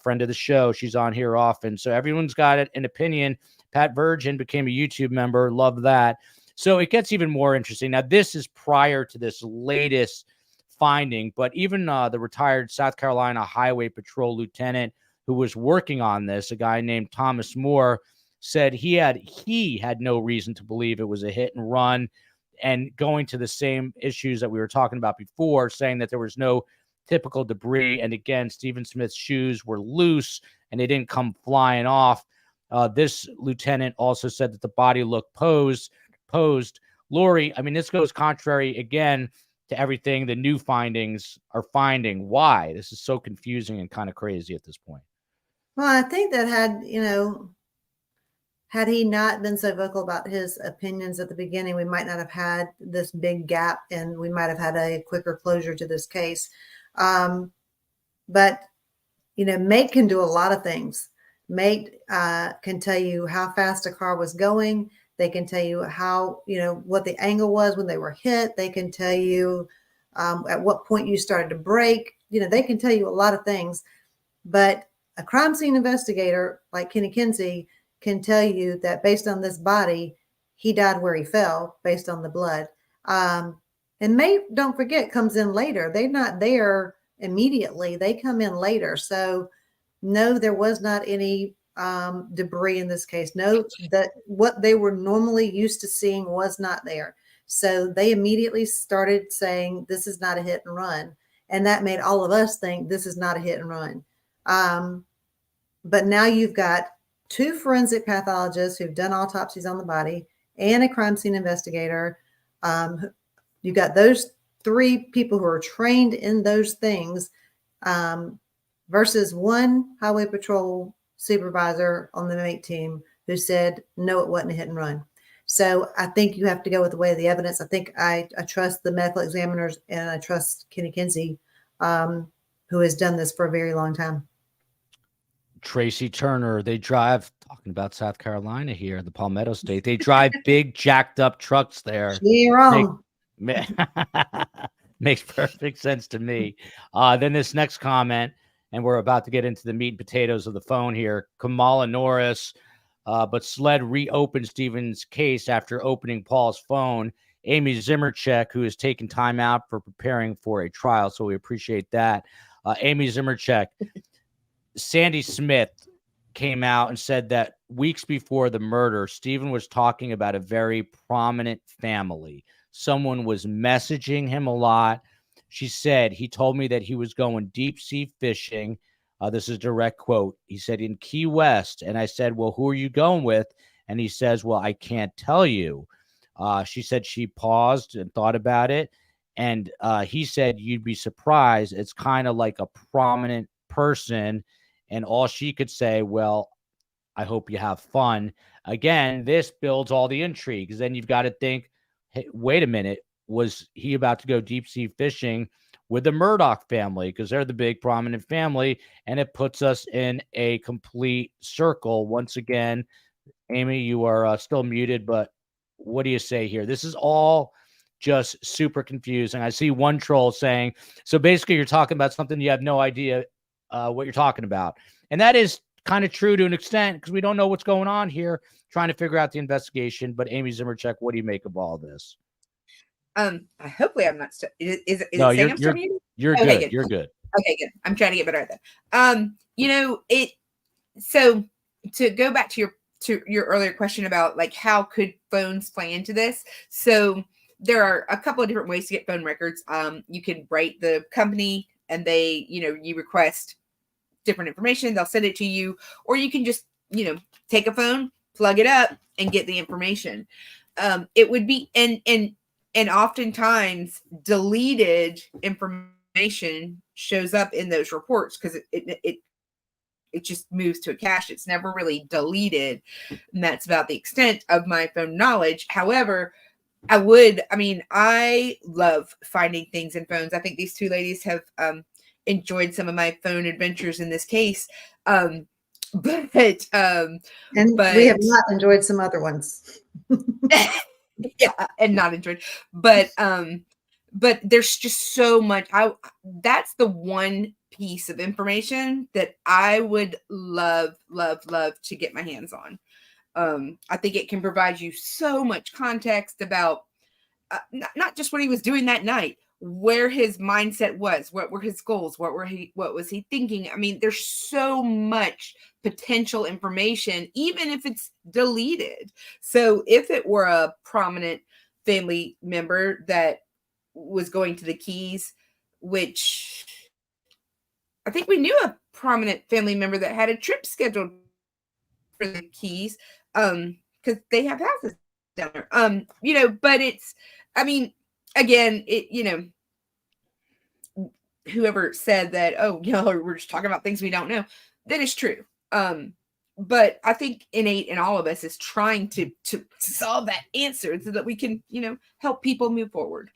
friend of the show. She's on here often. So everyone's got an opinion. Pat Virgin became a YouTube member. Love that. So it gets even more interesting. Now, this is prior to this latest finding, but even the retired South Carolina Highway Patrol lieutenant who was working on this, a guy named Thomas Moore, said he had no reason to believe it was a hit and run, and going to the same issues that we were talking about before, saying that there was no typical debris. And again, Stephen Smith's shoes were loose and they didn't come flying off. This lieutenant also said that the body looked posed. Lori, I mean, this goes contrary again to everything the new findings are finding. Why? This is so confusing and kind of crazy at this point. Well, I think that had he not been so vocal about his opinions at the beginning, we might not have had this big gap and we might have had a quicker closure to this case. But, MATE can do a lot of things. MATE can tell you how fast a car was going. They can tell you how, what the angle was when they were hit. They can tell you at what point you started to brake. They can tell you a lot of things. But a crime scene investigator like Kenny Kinsey can tell you that based on this body, he died where he fell based on the blood. And MATE, don't forget, comes in later. They're not there immediately. They come in later. So no, there was not any debris in this case. No, that what they were normally used to seeing was not there. So they immediately started saying, this is not a hit and run. And that made all of us think this is not a hit and run. But now you've got two forensic pathologists who've done autopsies on the body and a crime scene investigator. You've got those three people who are trained in those things versus one highway patrol supervisor on the MATE team who said, no, it wasn't a hit and run. So I think you have to go with the way of the evidence. I think I trust the medical examiners and I trust Kenny Kinsey, who has done this for a very long time. Tracy Turner, they drive, talking about South Carolina here, the Palmetto State, they drive big jacked up trucks there. You're wrong. Makes perfect sense to me. Then this next comment, and we're about to get into the meat and potatoes of the phone here. Kamala Norris, but SLED reopened Stephen's case after opening Paul's phone. Amy Zimmercheck, who has taken time out for preparing for a trial, so we appreciate that. Amy Zimmercheck, Sandy Smith came out and said that weeks before the murder, Stephen was talking about a very prominent family. Someone was messaging him a lot. She said, he told me that he was going deep sea fishing. This is a direct quote. He said, in Key West. And I said, well, who are you going with? And he says, well, I can't tell you. She said she paused and thought about it. And he said, you'd be surprised. It's kind of like a prominent person. And all she could say, well, I hope you have fun. Again, this builds all the intrigue, because then you've got to think, hey, wait a minute, was he about to go deep sea fishing with the Murdoch family? Because they're the big prominent family, and it puts us in a complete circle. Once again, Amy, you are still muted, but what do you say here? This is all just super confusing. I see one troll saying, so basically you're talking about something you have no idea what you're talking about. And that is kind of true to an extent because we don't know what's going on here, trying to figure out the investigation. But Amy Zimmercheck, what do you make of all this? Hopefully I'm not is it No, saying I'm still muted? You're Okay, good. You're good. Okay, good. I'm trying to get better at that. So to go back to your earlier question about like how could phones play into this. So there are a couple of different ways to get phone records. You can write the company and they, you request different information, they'll send it to you, or you can just, take a phone, plug it up, and get the information. It would be and oftentimes deleted information shows up in those reports because it just moves to a cache. It's never really deleted. And that's about the extent of my phone knowledge. However, I love finding things in phones. I think these two ladies have enjoyed some of my phone adventures in this case. But we have not enjoyed some other ones. Yeah, and not enjoyed. But there's just so much. That's the one piece of information that I would love to get my hands on. I think it can provide you so much context about not just what he was doing that night, where his mindset was, what were his goals, what was he thinking. I mean, there's so much potential information, even if it's deleted. So if it were a prominent family member that was going to the Keys, which I think we knew a prominent family member that had a trip scheduled for the Keys, because they have houses down there. But it's, again, whoever said that, we're just talking about things we don't know, that is true. But I think innate in all of us is trying to solve that answer so that we can, help people move forward.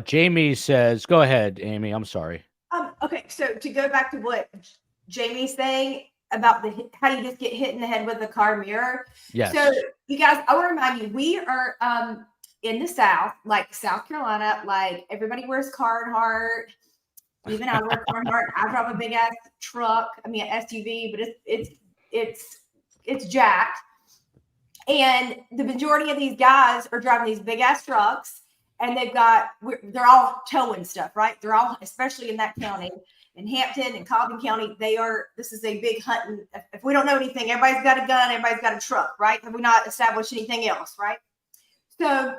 Jamie says, go ahead, Amy. I'm sorry. Okay. So to go back to what Jamie's saying about how you just get hit in the head with a car mirror. Yes. So you guys, I want to remind you, we are in the South, like South Carolina, like everybody wears Carhartt. Even I wear Carhartt. I drive a big ass truck. an SUV, but it's jacked. And the majority of these guys are driving these big ass trucks, and they're all towing stuff, right? They're all, especially in that county, in Hampton and Cobbin County, this is a big hunting. If we don't know anything, everybody's got a gun, everybody's got a truck, right? Have we not established anything else, right? So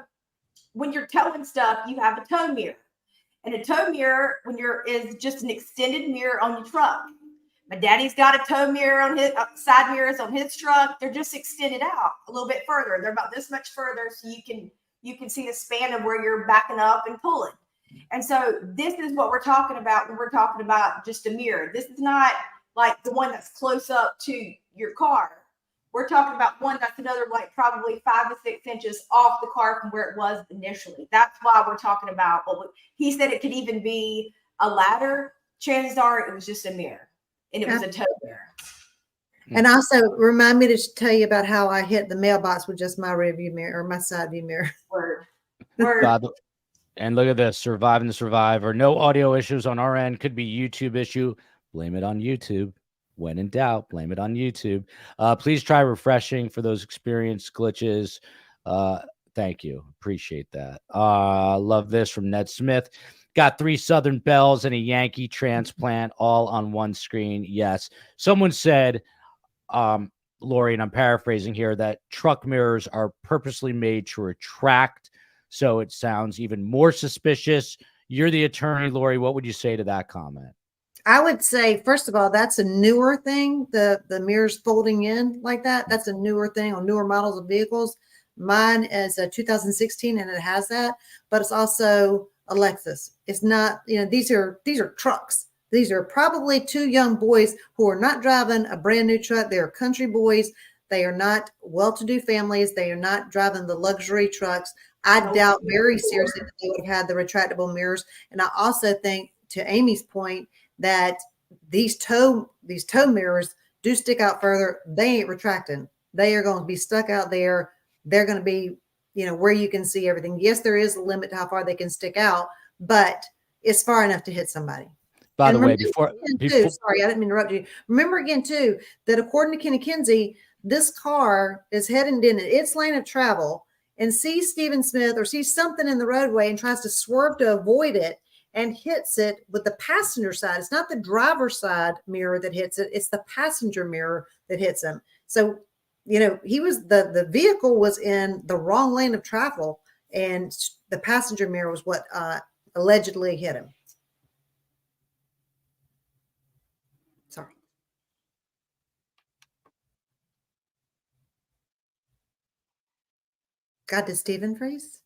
when you're towing stuff, you have a tow mirror. And a tow mirror, is just an extended mirror on your truck. My daddy's got a tow mirror on his side mirrors on his truck. They're just extended out a little bit further. They're about this much further, so you can see the span of where you're backing up and pulling. And so this is what we're talking about when we're talking about just a mirror. This is not like the one that's close up to your car. We're talking about one that's another, like probably 5 to 6 inches off the car from where it was initially. That's why we're talking about, he said it could even be a ladder. Chances are it was just a mirror, and it was a tow mirror. And also remind me to tell you about how I hit the mailbox with just my rear view mirror or my side view mirror. Word. And look at this, Surviving the Survivor. No audio issues on our end. Could be YouTube issue. Blame it on YouTube. When in doubt, blame it on YouTube. Please try refreshing for those experienced glitches. Thank you. Appreciate that. Love this from Ned Smith. Got 3 Southern Bells and a Yankee transplant all on one screen. Yes. Someone said, Lori, and I'm paraphrasing here, that truck mirrors are purposely made to retract. So it sounds even more suspicious. You're the attorney, Lori. What would you say to that comment? I would say, first of all, that's a newer thing. The mirrors folding in like that. That's a newer thing on newer models of vehicles. Mine is a 2016 and it has that, but it's also a Lexus. It's not, these are trucks. These are probably 2 young boys who are not driving a brand new truck. They are country boys. They are not well-to-do families. They are not driving the luxury trucks. I doubt very seriously that they would have had the retractable mirrors. And I also think, to Amy's point, that these tow mirrors do stick out further. They ain't retracting. They are going to be stuck out there. They're going to be, where you can see everything. Yes, there is a limit to how far they can stick out, but it's far enough to hit somebody. By the And way, remember again, before sorry, I didn't mean to interrupt you. Remember again, too, that according to Kenny Kinsey, this car is heading in its lane of travel and sees Stephen Smith or sees something in the roadway and tries to swerve to avoid it and hits it with the passenger side. It's not the driver's side mirror that hits it. It's the passenger mirror that hits him. So, you know, he was the vehicle was in the wrong lane of travel, and the passenger mirror was what allegedly hit him. Sorry. God, did Stephen freeze?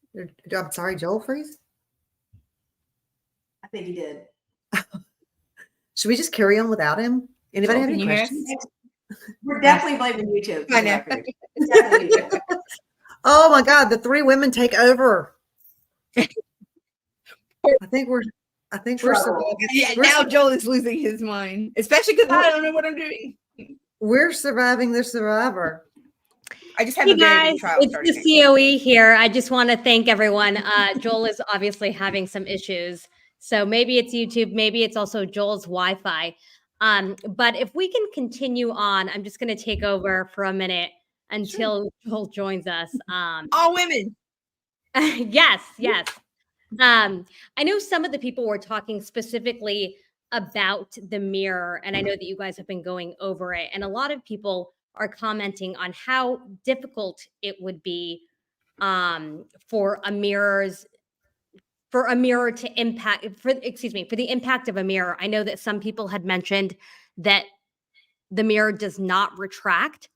I'm sorry, Joel freeze? I think he did. Should we just carry on without him? Anybody Joel, have any can you hear us? questions? We're definitely blaming YouTube. For I the know. record. Definitely YouTube. Oh my God, the three women take over. I think we're Trouble. surviving. Yeah, We're now sur- Joel is losing his mind, especially because I don't know what I'm doing. We're surviving the survivor. I just have Hey a very guys, big trial it's starting the next week. COE here. I just want to thank everyone. Joel is obviously having some issues. So maybe it's YouTube, maybe it's also Joel's Wi-Fi. But if we can continue on, I'm just going to take over for a minute until Joel joins us. All women. Yes. I know some of the people were talking specifically about the mirror, and I know that you guys have been going over it, and a lot of people are commenting on how difficult it would be for a mirror to impact for the impact of a mirror. I know that some people had mentioned that the mirror does not retract.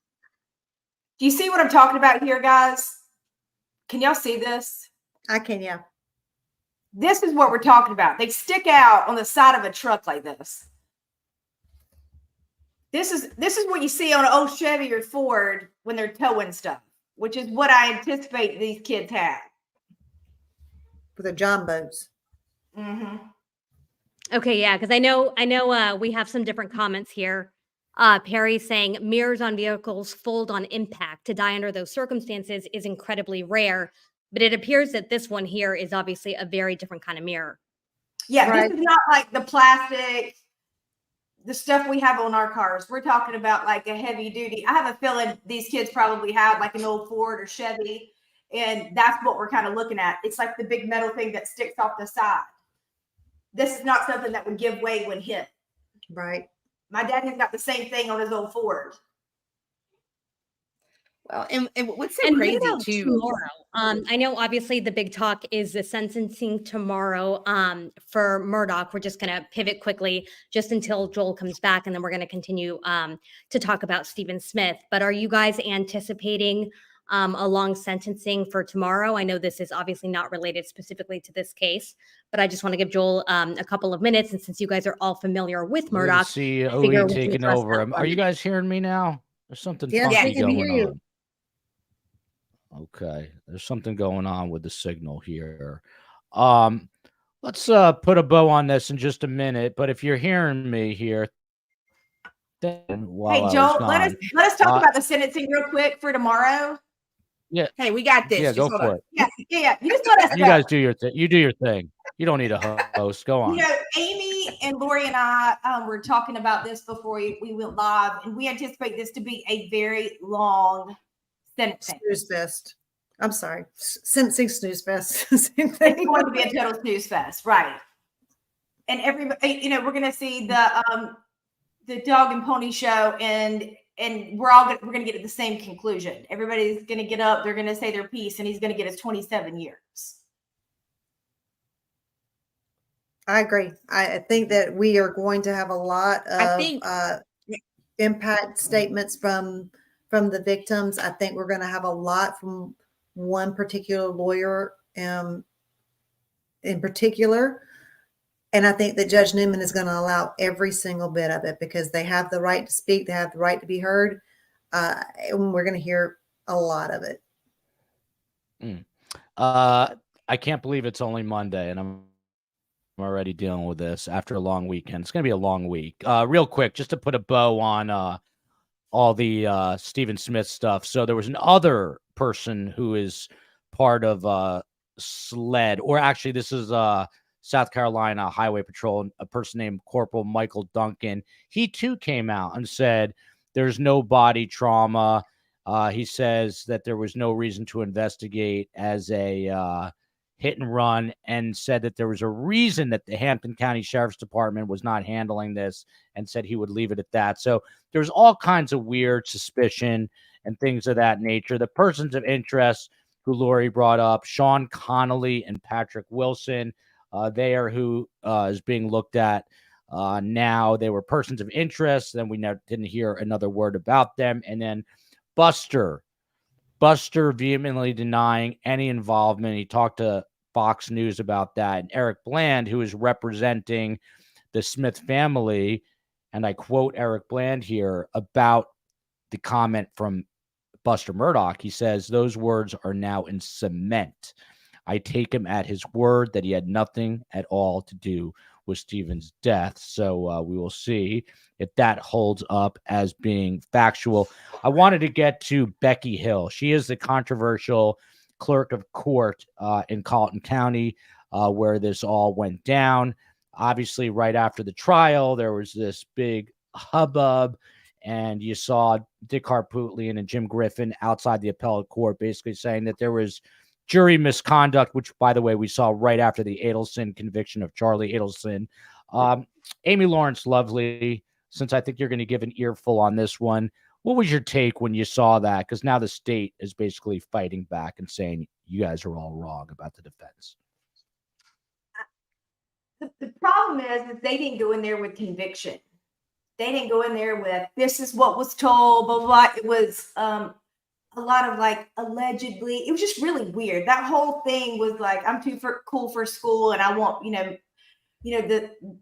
Do you see what I'm talking about here, guys? Can y'all see this? I can, yeah. This is what we're talking about. They stick out on the side of a truck like this. This is what you see on an old Chevy or Ford when they're towing stuff, which is what I anticipate these kids have. With the John boats. Mm-hmm. Okay, yeah, because I know we have some different comments here. Perry saying mirrors on vehicles fold on impact. To die under those circumstances is incredibly rare, but it appears that this one here is obviously a very different kind of mirror. Yeah, Right. This is not like the plastic, the stuff we have on our cars. We're talking about like a heavy duty. I have a feeling these kids probably have like an old Ford or Chevy, and that's what we're kind of looking at. It's like the big metal thing that sticks off the side. This is not something that would give way when hit. Right. My dad has got the same thing on his old Ford. Well, and what's so And crazy what about too? tomorrow? I know obviously the big talk is the sentencing tomorrow for Murdoch. We're just going to pivot quickly just until Joel comes back, and then we're going to continue to talk about Stephen Smith. But are you guys anticipating a long sentencing for tomorrow? I know this is obviously not related specifically to this case, but I just want to give Joel a couple of minutes. And since you guys are all familiar with Murdoch, see I figure OE we can taking address over. that Are you one. guys hearing me now? There's something Yes, funky we can hear going you. on. Okay, there's something going on with the signal here. Let's put a bow on this in just a minute. But if you're hearing me here, then while Hey, Joel, I was let us talk gone, about the sentencing real quick for tomorrow. yeah, Hey, we got this. yeah, Just go hold for on. it. Yeah. You just let us You go. guys do your thing. You do your thing. You don't need a host. Go on. You know, Amy and Lori and I were talking about this before we went live, and we anticipate this to be a very long sentencing. Snooze fest. I'm sorry. Sentencing snooze fest. Same thing. It's going to be a total snooze fest, right? And everybody, you know, we're going to see the dog and pony show, and we're going to get at the same conclusion. Everybody's going to get up, they're going to say their piece, and he's going to get his 27 years. I agree. I think that we are going to have a lot of impact statements from the victims. I think we're going to have a lot from one particular lawyer in particular. And I think that Judge Newman is going to allow every single bit of it because they have the right to speak. They have the right to be heard. And we're going to hear a lot of it. I can't believe it's only Monday and I'm already dealing with this after a long weekend. It's going to be a long week. Real quick, just to put a bow on all the Stephen Smith stuff. So there was another person who is part of SLED, or actually this is South Carolina Highway Patrol, a person named Corporal Michael Duncan. He too came out and said there's no body trauma. He says that there was no reason to investigate as a hit and run, and said that there was a reason that the Hampton County Sheriff's Department was not handling this, and said he would leave it at that. So there's all kinds of weird suspicion and things of that nature. The persons of interest who Lori brought up, Sean Connelly and Patrick Wilson, they are who is being looked at now. They were persons of interest. Then we didn't hear another word about them. And then Buster vehemently denying any involvement. He talked to Fox News about that. And Eric Bland, who is representing the Smith family, and I quote Eric Bland here about the comment from Buster Murdoch. He says, those words are now in cement. I take him at his word that he had nothing at all to do with Stephen's death. So we will see if that holds up as being factual. I wanted to get to Becky Hill. She is the controversial clerk of court in Colleton County, where this all went down. Obviously, right after the trial, there was this big hubbub, and you saw Dick Harpootlian and Jim Griffin outside the appellate court basically saying that there was jury misconduct, which, by the way, we saw right after the Adelson conviction of Charlie Adelson. Amy Lawrence Lovely, since I think you're going to give an earful on this one, what was your take when you saw that? Because now the state is basically fighting back and saying you guys are all wrong about the defense. The problem is they didn't go in there with conviction. They didn't go in there with, this is what was told, blah, blah, blah. It was a lot of like, allegedly. It was just really weird. That whole thing was like, I'm too cool for school, and I want,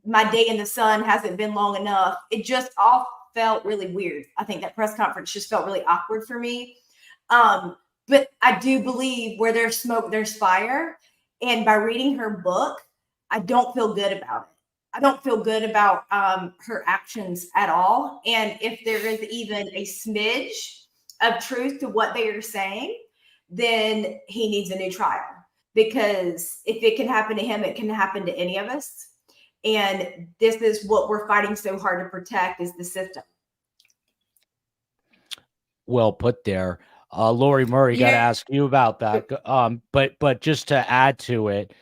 my day in the sun hasn't been long enough. It just all felt really weird. I think that press conference just felt really awkward for me. But I do believe where there's smoke, there's fire. And by reading her book, I don't feel good about it. I don't feel good about her actions at all. And if there is even a smidge of truth to what they are saying, then he needs a new trial. Because if it can happen to him, it can happen to any of us. And this is what we're fighting so hard to protect, is the system. Well put there. Lori Murray, got to ask you about that. But just to add to it,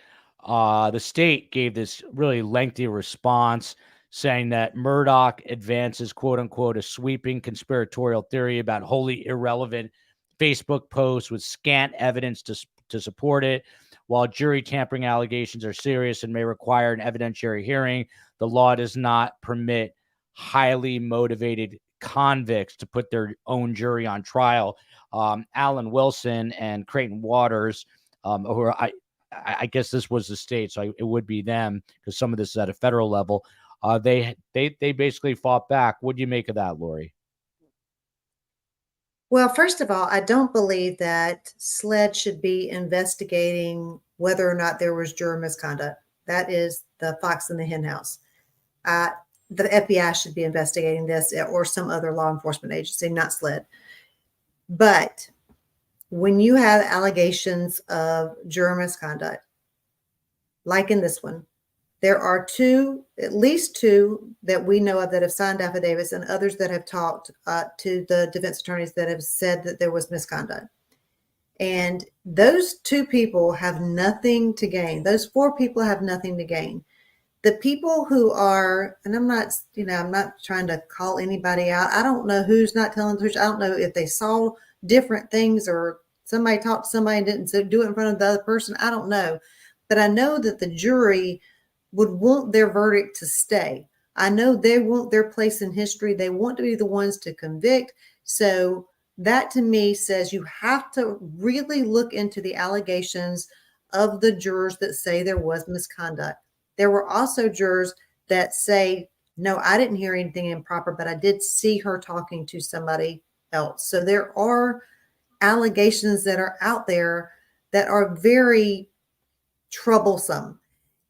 the state gave this really lengthy response saying that Murdoch advances, quote unquote, a sweeping conspiratorial theory about wholly irrelevant Facebook posts with scant evidence to support it. While jury tampering allegations are serious and may require an evidentiary hearing, the law does not permit highly motivated convicts to put their own jury on trial. Alan Wilson and Creighton Waters, who are, I guess this was the state, so it would be them because some of this is at a federal level. They basically fought back. What do you make of that, Lori? Well, first of all, I don't believe that SLED should be investigating whether or not there was juror misconduct. That is the fox in the hen house. The FBI should be investigating this, or some other law enforcement agency, not SLED. But when you have allegations of juror misconduct, like in this one, there are at least two that we know of that have signed affidavits, and others that have talked to the defense attorneys that have said that there was misconduct. And those two people have nothing to gain. Those four people have nothing to gain. The people who are, and I'm not trying to call anybody out. I don't know who's not telling the truth. I don't know if they saw different things or somebody talked to somebody and didn't do it in front of the other person. I don't know. But I know that the jury would want their verdict to stay. I know they want their place in history. They want to be the ones to convict. So that to me says you have to really look into the allegations of the jurors that say there was misconduct. There were also jurors that say, no, I didn't hear anything improper, but I did see her talking to somebody else. So there are allegations that are out there that are very troublesome.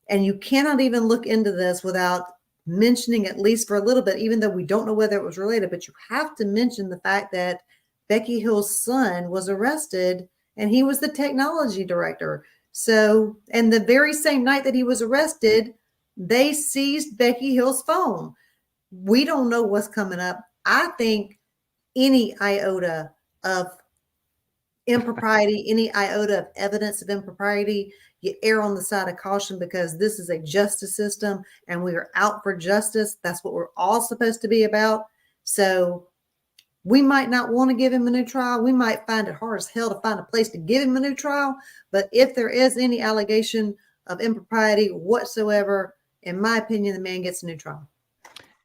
And you cannot even look into this without mentioning, at least for a little bit, even though we don't know whether it was related, but you have to mention the fact that Becky Hill's son was arrested and he was the technology director. So, and the very same night that he was arrested, they seized Becky Hill's phone. We don't know what's coming up. I think any iota of impropriety, any iota of evidence of impropriety, you err on the side of caution, because this is a justice system and we are out for justice. That's what we're all supposed to be about. So we might not want to give him a new trial. We might find it hard as hell to find a place to give him a new trial. But if there is any allegation of impropriety whatsoever, in my opinion, the man gets a new trial.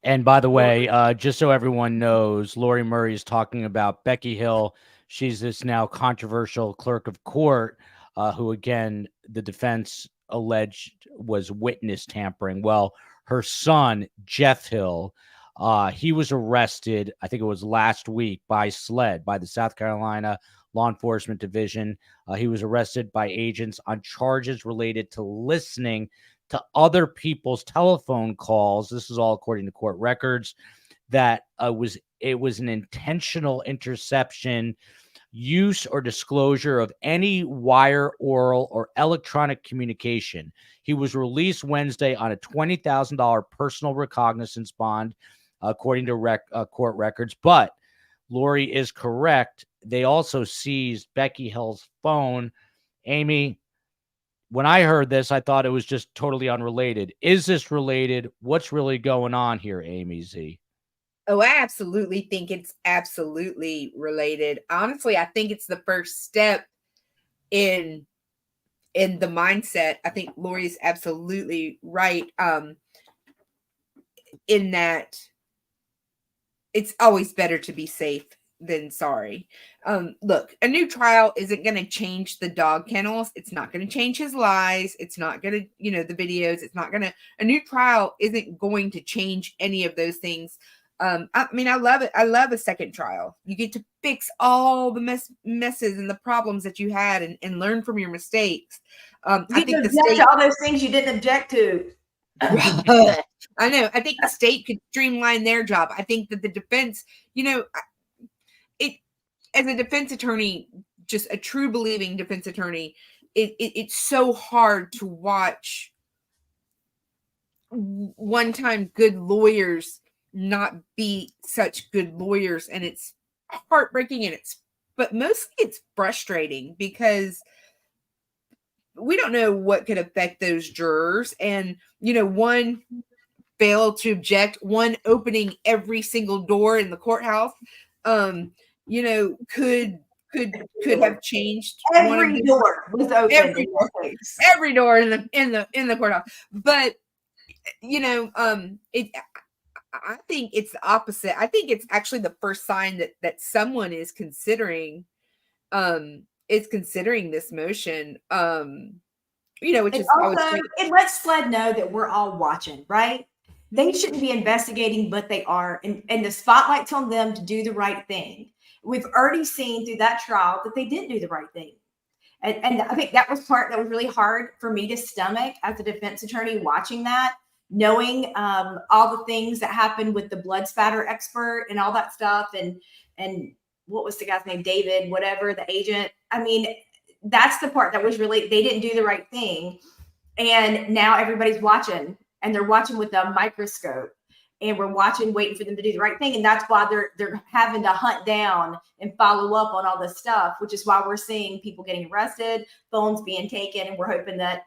And by the way, just so everyone knows, Lori Murray is talking about Becky Hill. She's this now controversial clerk of court who, again, the defense alleged was witness tampering. Well, her son, Jeff Hill, he was arrested, I think it was last week, by SLED, by the South Carolina Law Enforcement Division. He was arrested by agents on charges related to listening to other people's telephone calls. This is all according to court records. That it was an intentional interception, use or disclosure of any wire, oral, or electronic communication. He was released Wednesday on a $20,000 personal recognizance bond, according to court records. But Lori is correct. They also seized Becky Hill's phone. Amy, when I heard this, I thought it was just totally unrelated. Is this related? What's really going on here, Amy Z? Oh, I absolutely think it's absolutely related. Honestly, I think it's the first step in the mindset. I think Lori's absolutely right in that it's always better to be safe than sorry. Look, a new trial isn't going to change the dog kennels. It's not going to change his lies. It's not going to, the videos. It's not going to, a new trial isn't going to change any of those things. I love it. I love a second trial. You get to fix all the messes and the problems that you had and learn from your mistakes. I think the state, all those things you didn't object to. I know. I think the state could streamline their job. I think that the defense, as a defense attorney, just a true believing defense attorney, it's so hard to watch one-time good lawyers not be such good lawyers, and it's heartbreaking, but mostly it's frustrating because we don't know what could affect those jurors, and one failed to object, one opening every single door in the courthouse could have changed. Every door was open. Every door in the courthouse. But I think it's the opposite. I think it's actually the first sign that someone is considering this motion. Which is also, it lets SLED know that we're all watching, right? They shouldn't be investigating, but they are, and the spotlight's on them to do the right thing. We've already seen through that trial that they didn't do the right thing. And I think that was part that was really hard for me to stomach as a defense attorney watching that, knowing all the things that happened with the blood spatter expert and all that stuff. And what was the guy's name? David, whatever, the agent. I mean, that's the part that was really, they didn't do the right thing. And now everybody's watching, and they're watching with a microscope, and we're watching, waiting for them to do the right thing. And that's why they're having to hunt down and follow up on all this stuff, which is why we're seeing people getting arrested, phones being taken. And we're hoping that,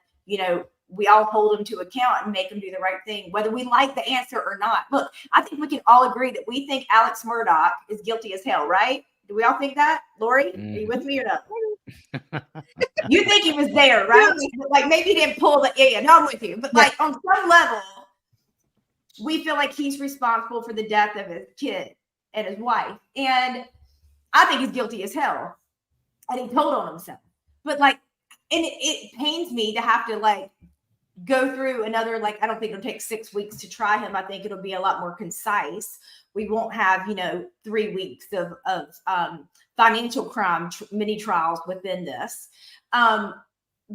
we all hold them to account and make them do the right thing, whether we like the answer or not. Look, I think we can all agree that we think Alec Murdaugh is guilty as hell, right? Do we all think that? Lori, are you with me or not? You think he was there, right? Like maybe he didn't pull the, no, I'm with you. But like on some level, we feel like he's responsible for the death of his kid and his wife. And I think he's guilty as hell. And he told on himself. But like, and it pains me to have to go through another, I don't think it'll take 6 weeks to try him. I think it'll be a lot more concise. We won't have, 3 weeks of financial crime mini trials within this. But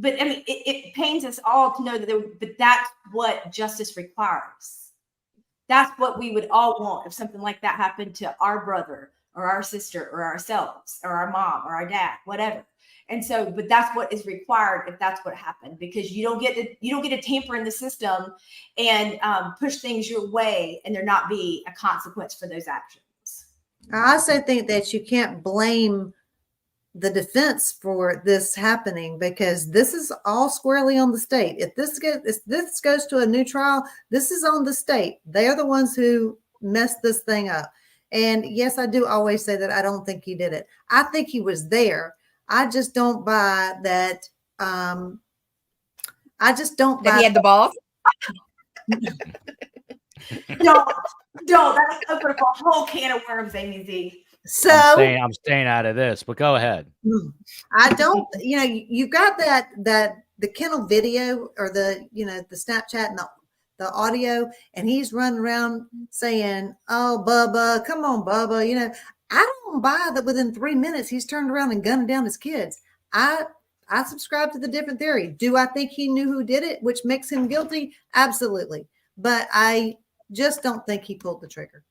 I mean, it pains us all to know but that's what justice requires. That's what we would all want if something like that happened to our brother or our sister or ourselves or our mom or our dad, whatever. And so, but that's what is required if that's what happened, because you don't get to tamper in the system and push things your way and there not be a consequence for those actions. I also think that you can't blame the defense for this happening, because this is all squarely on the state. If this goes to a new trial, this is on the state. They are the ones who messed this thing up. And yes, I do always say that I don't think he did it. I think he was there. I just don't buy that. I just don't buy That he had the balls. Don't. That's open a whole can of worms, Amy Z. So I'm staying out of this, but go ahead. I don't, you got that the kennel video or the Snapchat and the audio, and he's running around saying, "Oh, Bubba, come on, Bubba." I don't buy that within 3 minutes he's turned around and gunned down his kids. I subscribe to the different theory. Do I think he knew who did it, which makes him guilty? Absolutely. But I just don't think he pulled the trigger.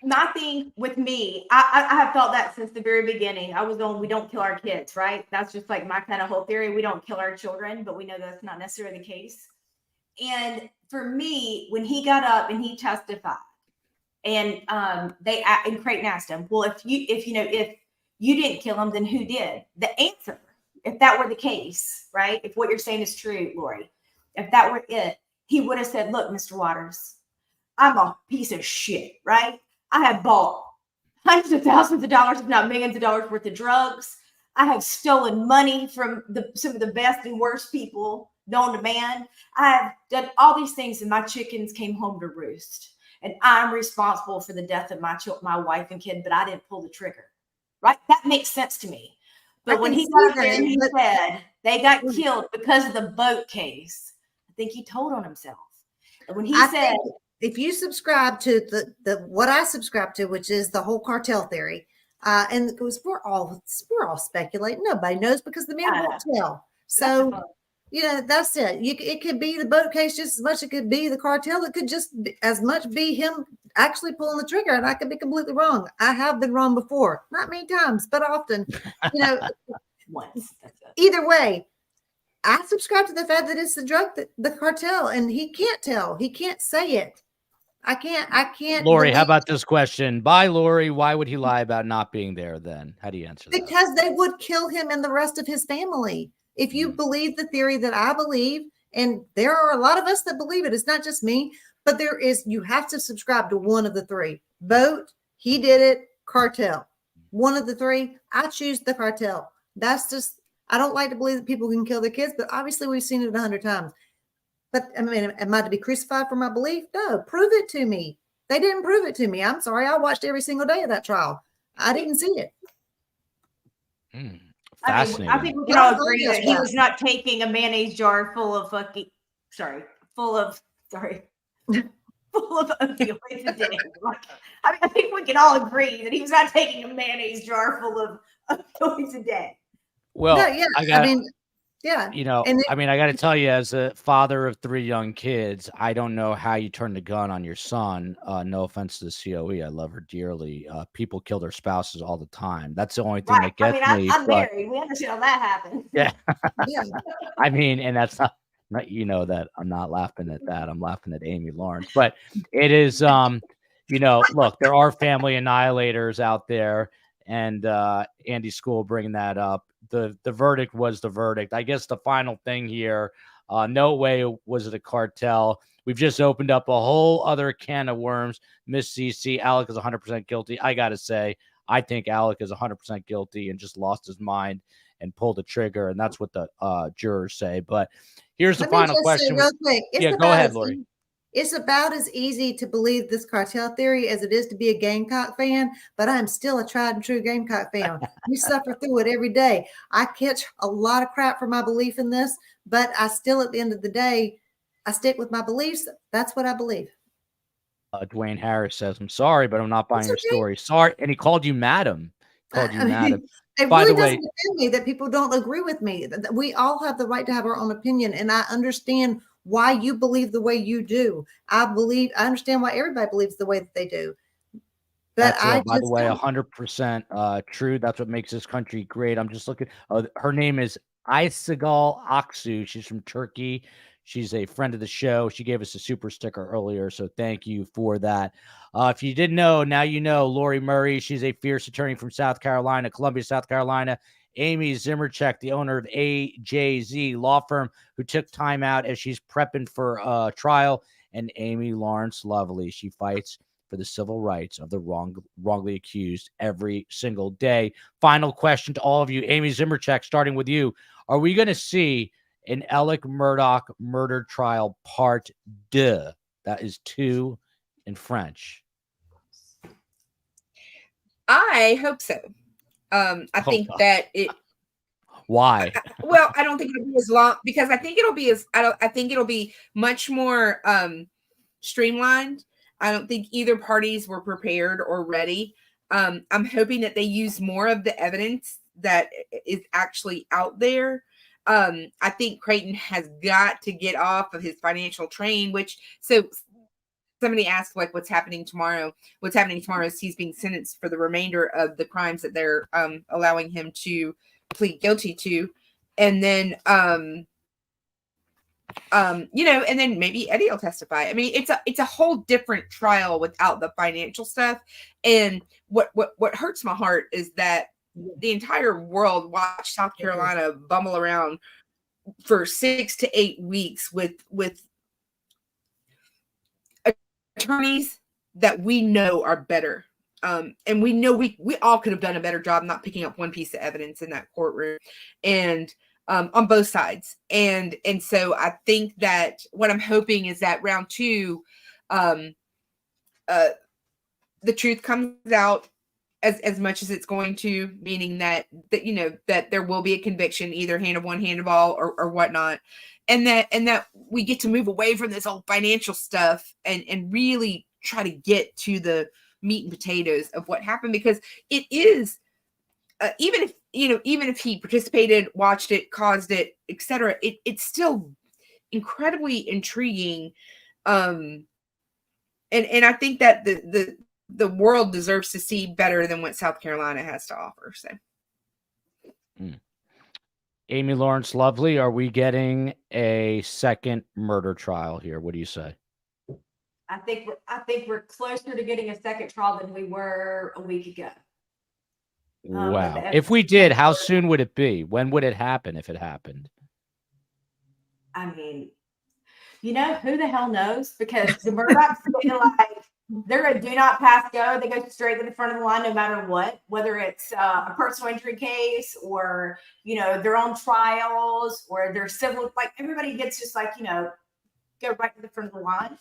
My thing with me, I have felt that since the very beginning. I was going, we don't kill our kids, right? That's just like my kind of whole theory. We don't kill our children, but we know that's not necessarily the case. And for me, when he got up and he testified, and Creighton asked him, well, if you didn't kill him, then who did? The answer, if that were the case, right? If what you're saying is true, Lori, if that were it, he would have said, look, Mr. Waters, I'm a piece of shit, right? I have bought hundreds of thousands of dollars, if not millions of dollars worth of drugs. I have stolen money from some of the best and worst people known to man. I have done all these things, and my chickens came home to roost. And I'm responsible for the death of my wife and kid, but I didn't pull the trigger, right? That makes sense to me. But when he got there and he said they got killed because of the boat case, I think he told on himself. And when he said, if you subscribe to the what I subscribe to, which is the whole cartel theory, and it was we're all speculating. Nobody knows because the man won't tell. So that's it. It could be the boat case just as much. It could be the cartel. It could just as much be him actually pulling the trigger. And I could be completely wrong. I have been wrong before, not many times, but often. Once. Either way, I subscribe to the fact that it's the cartel, and he can't tell. He can't say it. I can't. Lori, how about this question? By Lori, why would he lie about not being there then? How do you answer that? Because they would kill him and the rest of his family. If you believe the theory that I believe, and there are a lot of us that believe it, it's not just me, but you have to subscribe to one of the three. Boat, he did it, cartel. One of the three, I choose the cartel. That's just, I don't like to believe that people can kill their kids, but obviously we've seen it 100 times. But I mean, am I to be crucified for my belief? No, prove it to me. They didn't prove it to me. I'm sorry. I watched every single day of that trial. I didn't see it. Fascinating. I think we can all agree that he was not taking a mayonnaise jar full of opioids a day. I think we can all agree that he was not taking a mayonnaise jar full of opioids a day. Well, I got to tell you, as a father of 3 young kids, I don't know how you turn the gun on your son. No offense to the COE. I love her dearly. People kill their spouses all the time. That's the only thing that gets me. I'm married. We understand how that happened. Yeah. I mean, and that's not, that I'm not laughing at that. I'm laughing at Amy Lawrence. But it is, look, there are family annihilators out there. And Andy School bringing that up. The verdict was the verdict. I guess the final thing here, no way was it a cartel. We've just opened up a whole other can of worms. Miss CC, Alec is 100% guilty. I got to say, I think Alec is 100% guilty and just lost his mind and pulled the trigger. And that's what the jurors say. But here's the final question. Real quick. Go ahead, Lori. It's about as easy to believe this cartel theory as it is to be a Gamecock fan, but I'm still a tried and true Gamecock fan. We suffer through it every day. I catch a lot of crap for my belief in this, but I still, at the end of the day, I stick with my beliefs. That's what I believe. Dwayne Harris says, I'm sorry, but I'm not buying your story. Sorry. And he called you madam. Madam. It really doesn't offend me that people don't agree with me. We all have the right to have our own opinion, and I understand why you believe the way you do. I understand why everybody believes the way that they do. But That's, I by the just way, don't. 100% true. That's what makes this country great. I'm just looking. Her name is Aysegal Aksu. She's from Turkey. She's a friend of the show. She gave us a super sticker earlier, so thank you for that. If you didn't know, now you know. Lori Murray, she's a fierce attorney from South Carolina, Columbia, South Carolina. Amy Zimmercheck, the owner of AJZ Law Firm, who took time out as she's prepping for trial. And Amy Lawrence Lovely, she fights for the civil rights of the wrongly accused every single day. Final question to all of you. Amy Zimmercheck, starting with you. Are we going to see an Alec Murdaugh murder trial part 2? That is 2 in French. I hope so. I think that it. Why? Well, I don't think it'll be as long because I think it'll be I think it'll be much more streamlined. I don't think either parties were prepared or ready. I'm hoping that they use more of the evidence that is actually out there. I think Creighton has got to get off of his financial train, so somebody asked like what's happening tomorrow. What's happening tomorrow is he's being sentenced for the remainder of the crimes that they're allowing him to plead guilty to. And then and then maybe Eddie will testify. I mean, it's a whole different trial without the financial stuff. And what hurts my heart is that the entire world watched South Carolina bumble around for 6 to 8 weeks with attorneys that we know are better. And we know we all could have done a better job not picking up one piece of evidence in that courtroom. And on both sides. And so I think that what I'm hoping is that round 2, the truth comes out as much as it's going to, meaning that there will be a conviction, either hand of one, hand of all, or whatnot. And that we get to move away from this old financial stuff and really try to get to the meat and potatoes of what happened, because it is, even if he participated, watched it, caused it, etc., it's still incredibly intriguing. And I think that the world deserves to see better than what South Carolina has to offer. So, Amy Lawrence Lovely, are we getting a second murder trial here? What do you say? I think we're closer to getting a second trial than we were a week ago. Wow. If we did, how soon would it be? When would it happen if it happened? I mean, who the hell knows? Because the Murdochs feel like they're a do not pass go. They go straight to the front of the line no matter what, whether it's a personal injury case or, their own trials or their civil, like everybody gets just like, go right to the front of the line.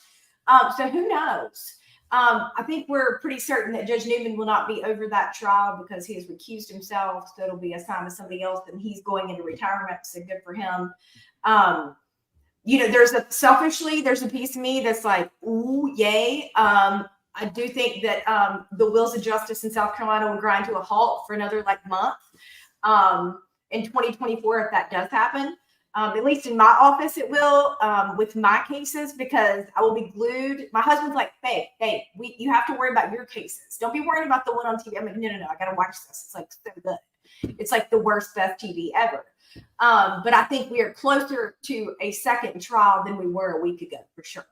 So who knows? I think we're pretty certain that Judge Newman will not be over that trial because he has recused himself. So it'll be assigned to somebody else, and he's going into retirement. So good for him. There's a piece of me that's like, ooh, yay. I do think that the wheels of justice in South Carolina will grind to a halt for another month in 2024 if that does happen. At least in my office, it will with my cases, because I will be glued. My husband's like, babe, you have to worry about your cases. Don't be worried about the one on TV. I'm like, no, I got to watch this. It's so good. It's like the worst, best TV ever. But I think we are closer to a second trial than we were a week ago, for sure.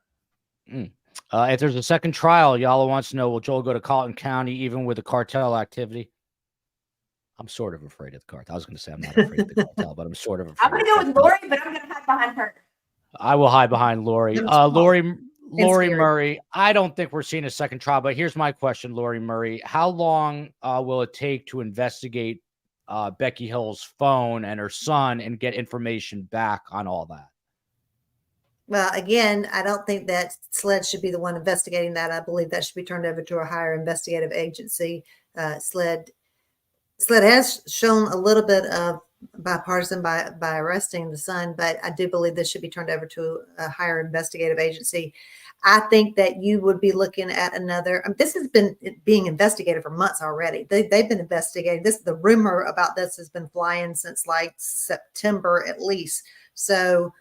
If there's a second trial, y'all wants to know, will Joel go to Colleton County even with the cartel activity? I'm sort of afraid of the cartel. I was going to say I'm not afraid of the cartel, but I'm sort of afraid. I'm going to go with Lori, but I'm going to hide behind her. I will hide behind Lori. Lori Murray, I don't think we're seeing a second trial, but here's my question, Lori Murray. How long will it take to investigate Becky Hill's phone and her son and get information back on all that? Well, again, I don't think that SLED should be the one investigating that. I believe that should be turned over to a higher investigative agency. SLED has shown a little bit of bipartisan by arresting the son, but I do believe this should be turned over to a higher investigative agency. I think that you would be looking at another. This has been being investigated for months already. They've been investigating this. The rumor about this has been flying since September at least. So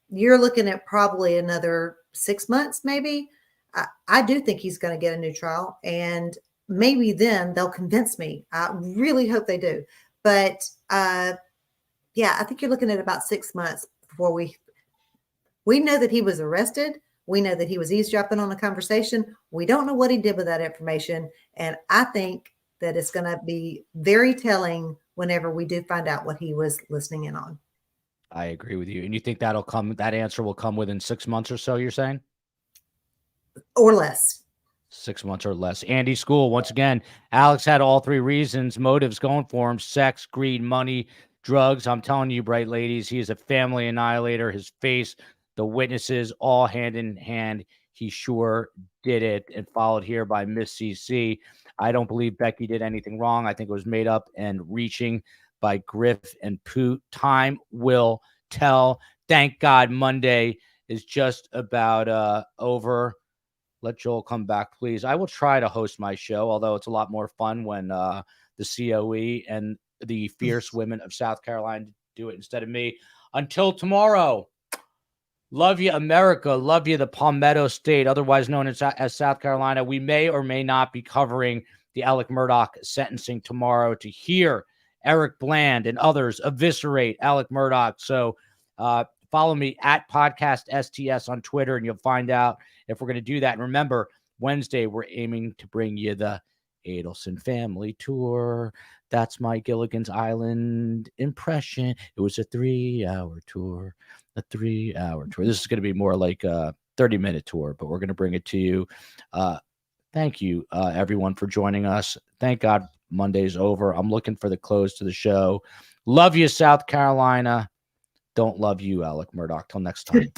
you're looking at probably another 6 months, maybe. I do think he's going to get a new trial, and maybe then they'll convince me. I really hope they do. But yeah, I think you're looking at about 6 months before we know that he was arrested. We know that he was eavesdropping on a conversation. We don't know what he did with that information. And I think that it's going to be very telling whenever we do find out what he was listening in on. I agree with you. And you think that answer will come within 6 months or so, you're saying? Or less. 6 months or less. Andy School, once again, Alex had all three motives going for him: sex, greed, money, drugs. I'm telling you, bright ladies, he is a family annihilator. His face, the witnesses, all hand in hand. He sure did it. And followed here by Miss CC. I don't believe Becky did anything wrong. I think it was made up and reaching by Griff and Poot. Time will tell. Thank God Monday is just about over. Let Joel come back, please. I will try to host my show, although it's a lot more fun when the COE and the fierce women of South Carolina do it instead of me. Until tomorrow, love you, America. Love you, the Palmetto State, otherwise known as South Carolina. We may or may not be covering the Alec Murdaugh sentencing tomorrow to hear Eric Bland and others eviscerate Alec Murdaugh. So follow me at Podcast STS on Twitter, and you'll find out if we're going to do that. And remember, Wednesday, we're aiming to bring you the Adelson family tour. That's my Gilligan's Island impression. It was a 3-hour tour, This is going to be more like a 30-minute tour, but we're going to bring it to you. Thank you, everyone, for joining us. Thank God Monday's over. I'm looking for the close to the show. Love you, South Carolina. Don't love you, Alec Murdaugh. Till next time.